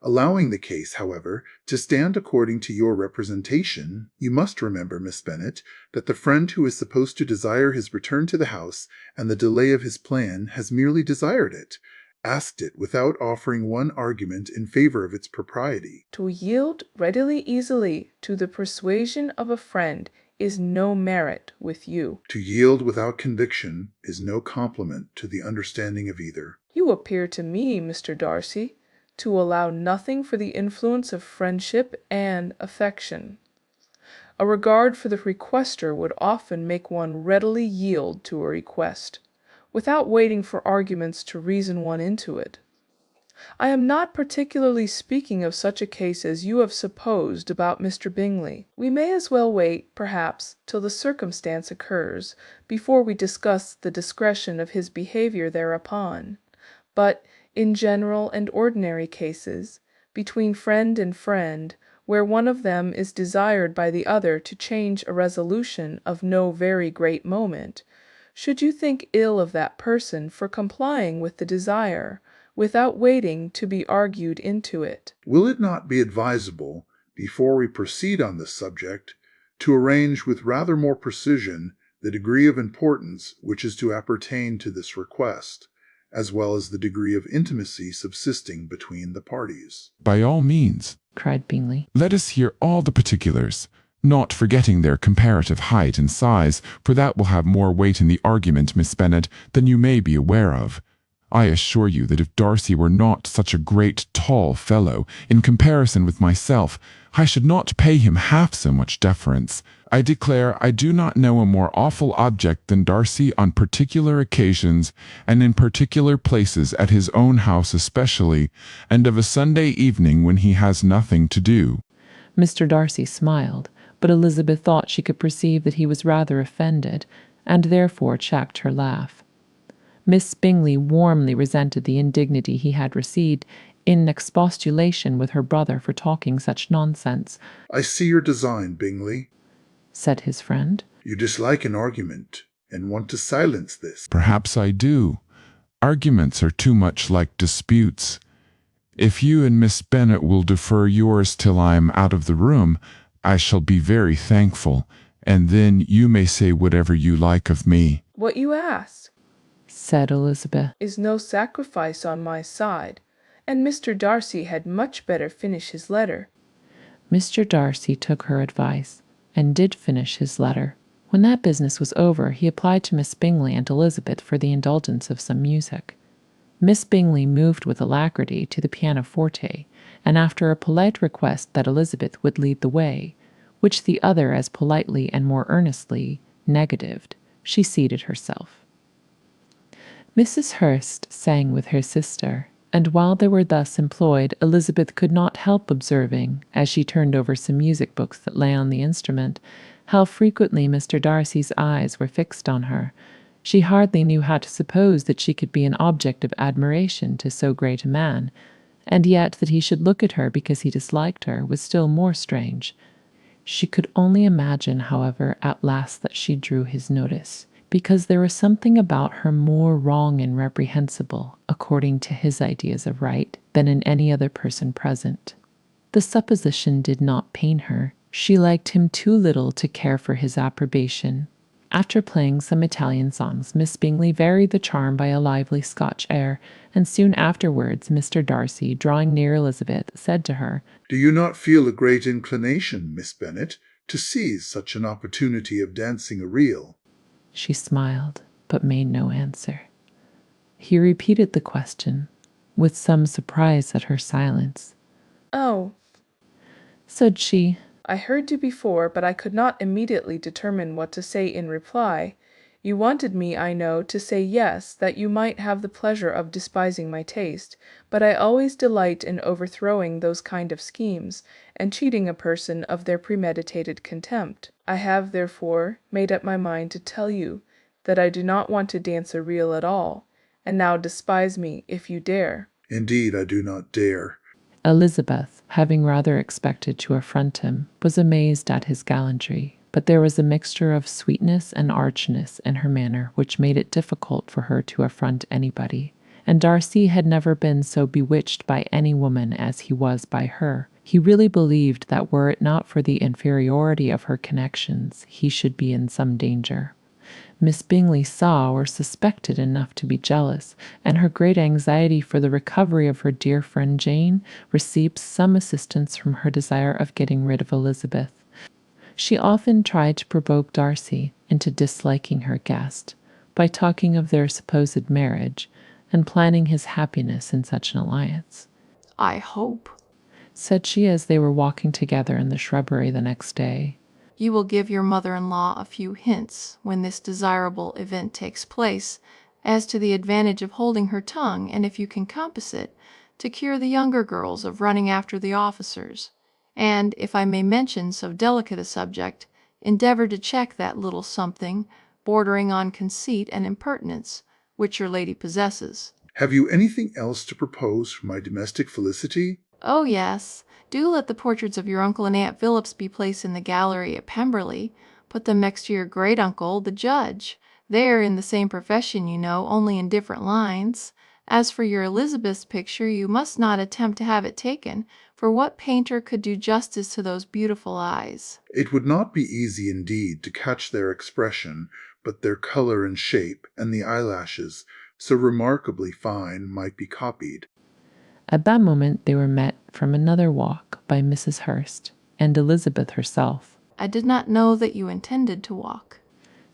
Allowing the case, however, to stand according to your representation, you must remember, Miss Bennet, that the friend who is supposed to desire his return to the house and the delay of his plan has merely desired it, asked it without offering one argument in favor of its propriety. To yield readily easily to the persuasion of a friend is no merit with you. To yield without conviction is no compliment to the understanding of either. You appear to me, Mr. Darcy, to allow nothing for the influence of friendship and affection. A regard for the requester would often make one readily yield to a request, without waiting for arguments to reason one into it. I am not particularly speaking of such a case as you have supposed about Mr. Bingley. We may as well wait, perhaps, till the circumstance occurs, before we discuss the discretion of his behaviour thereupon. But in general and ordinary cases, between friend and friend, where one of them is desired by the other to change a resolution of no very great moment, should you think ill of that person for complying with the desire, without waiting to be argued into it? Will it not be advisable, before we proceed on this subject, to arrange with rather more precision the degree of importance which is to appertain to this request, as well as the degree of intimacy subsisting between the parties? By all means, cried Bingley. let us hear all the particulars, not forgetting their comparative height and size, for that will have more weight in the argument, Miss Bennet, than you may be aware of. I assure you that if Darcy were not such a great tall fellow, in comparison with myself, I should not pay him half so much deference. I declare I do not know a more awful object than Darcy on particular occasions, and in particular places, at his own house especially, and of a Sunday evening when he has nothing to do. Mr. Darcy smiled, but Elizabeth thought she could perceive that he was rather offended, and therefore checked her laugh. Miss Bingley warmly resented the indignity he had received in expostulation with her brother for talking such nonsense. I see your design, Bingley, said his friend. You dislike an argument, and want to silence this. Perhaps I do. Arguments are too much like disputes. If you and Miss Bennet will defer yours till I am out of the room, I shall be very thankful, and then you may say whatever you like of me. What you ask, said Elizabeth, is no sacrifice on my side, and Mr. Darcy had much better finish his letter. Mr. Darcy took her advice, and did finish his letter. When that business was over, he applied to Miss Bingley and Elizabeth for the indulgence of some music. Miss Bingley moved with alacrity to the pianoforte, and after a polite request that Elizabeth would lead the way, which the other as politely and more earnestly negatived, she seated herself. Mrs. Hurst sang with her sister, and while they were thus employed, Elizabeth could not help observing, as she turned over some music books that lay on the instrument, how frequently Mr. Darcy's eyes were fixed on her. She hardly knew how to suppose that she could be an object of admiration to so great a man, and yet that he should look at her because he disliked her was still more strange. She could only imagine, however, at last that she drew his notice, because there was something about her more wrong and reprehensible, according to his ideas of right, than in any other person present. The supposition did not pain her. She liked him too little to care for his approbation. After playing some Italian songs, Miss Bingley varied the charm by a lively Scotch air, and soon afterwards Mr. Darcy, drawing near Elizabeth, said to her, Do you not feel a great inclination, Miss Bennet, to seize such an opportunity of dancing a reel? She smiled, but made no answer. He repeated the question, with some surprise at her silence. Oh, said she, I heard you before, but I could not immediately determine what to say in reply. You wanted me, I know, to say yes, that you might have the pleasure of despising my taste, but I always delight in overthrowing those kind of schemes, and cheating a person of their premeditated contempt. I have, therefore, made up my mind to tell you that I do not want to dance a reel at all, and now despise me if you dare. Indeed, I do not dare. Elizabeth, having rather expected to affront him, was amazed at his gallantry, but there was a mixture of sweetness and archness in her manner which made it difficult for her to affront anybody, and Darcy had never been so bewitched by any woman as he was by her. He really believed that were it not for the inferiority of her connections, he should be in some danger. Miss Bingley saw or suspected enough to be jealous, and her great anxiety for the recovery of her dear friend Jane received some assistance from her desire of getting rid of Elizabeth. She often tried to provoke Darcy into disliking her guest by talking of their supposed marriage and planning his happiness in such an alliance. I hope, said she as they were walking together in the shrubbery the next day, you will give your mother-in-law a few hints, when this desirable event takes place, as to the advantage of holding her tongue, and if you can compass it, to cure the younger girls of running after the officers, and, if I may mention so delicate a subject, endeavor to check that little something, bordering on conceit and impertinence, which your lady possesses. Have you anything else to propose for my domestic felicity? Oh, yes. Do let the portraits of your uncle and Aunt Phillips be placed in the gallery at Pemberley. Put them next to your great-uncle, the judge. They are in the same profession, you know, only in different lines. As for your Elizabeth's picture, you must not attempt to have it taken, for what painter could do justice to those beautiful eyes? It would not be easy indeed to catch their expression, but their color and shape, and the eyelashes, so remarkably fine, might be copied. At that moment they were met from another walk by Mrs. Hurst and Elizabeth herself. I did not know that you intended to walk,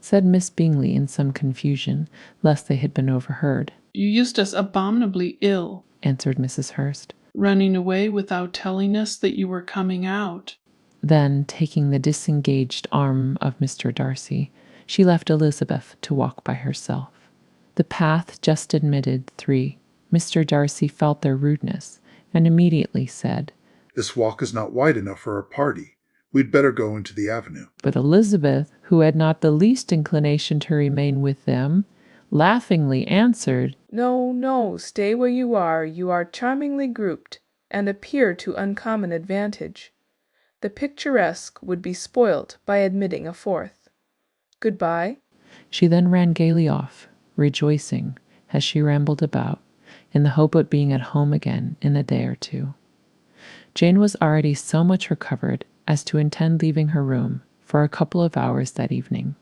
said Miss Bingley in some confusion, lest they had been overheard. You used us abominably ill, answered Mrs. Hurst, running away without telling us that you were coming out. Then, taking the disengaged arm of Mr. Darcy, she left Elizabeth to walk by herself. The path just admitted 3. Mr. Darcy felt their rudeness, and immediately said, This walk is not wide enough for a party. We'd better go into the avenue. But Elizabeth, who had not the least inclination to remain with them, laughingly answered, No, no, stay where you are charmingly grouped, and appear to uncommon advantage. The picturesque would be spoilt by admitting a 4th. Goodbye. She then ran gaily off, rejoicing, as she rambled about, in the hope of being at home again in a day or 2. Jane was already so much recovered as to intend leaving her room for a couple of hours that evening.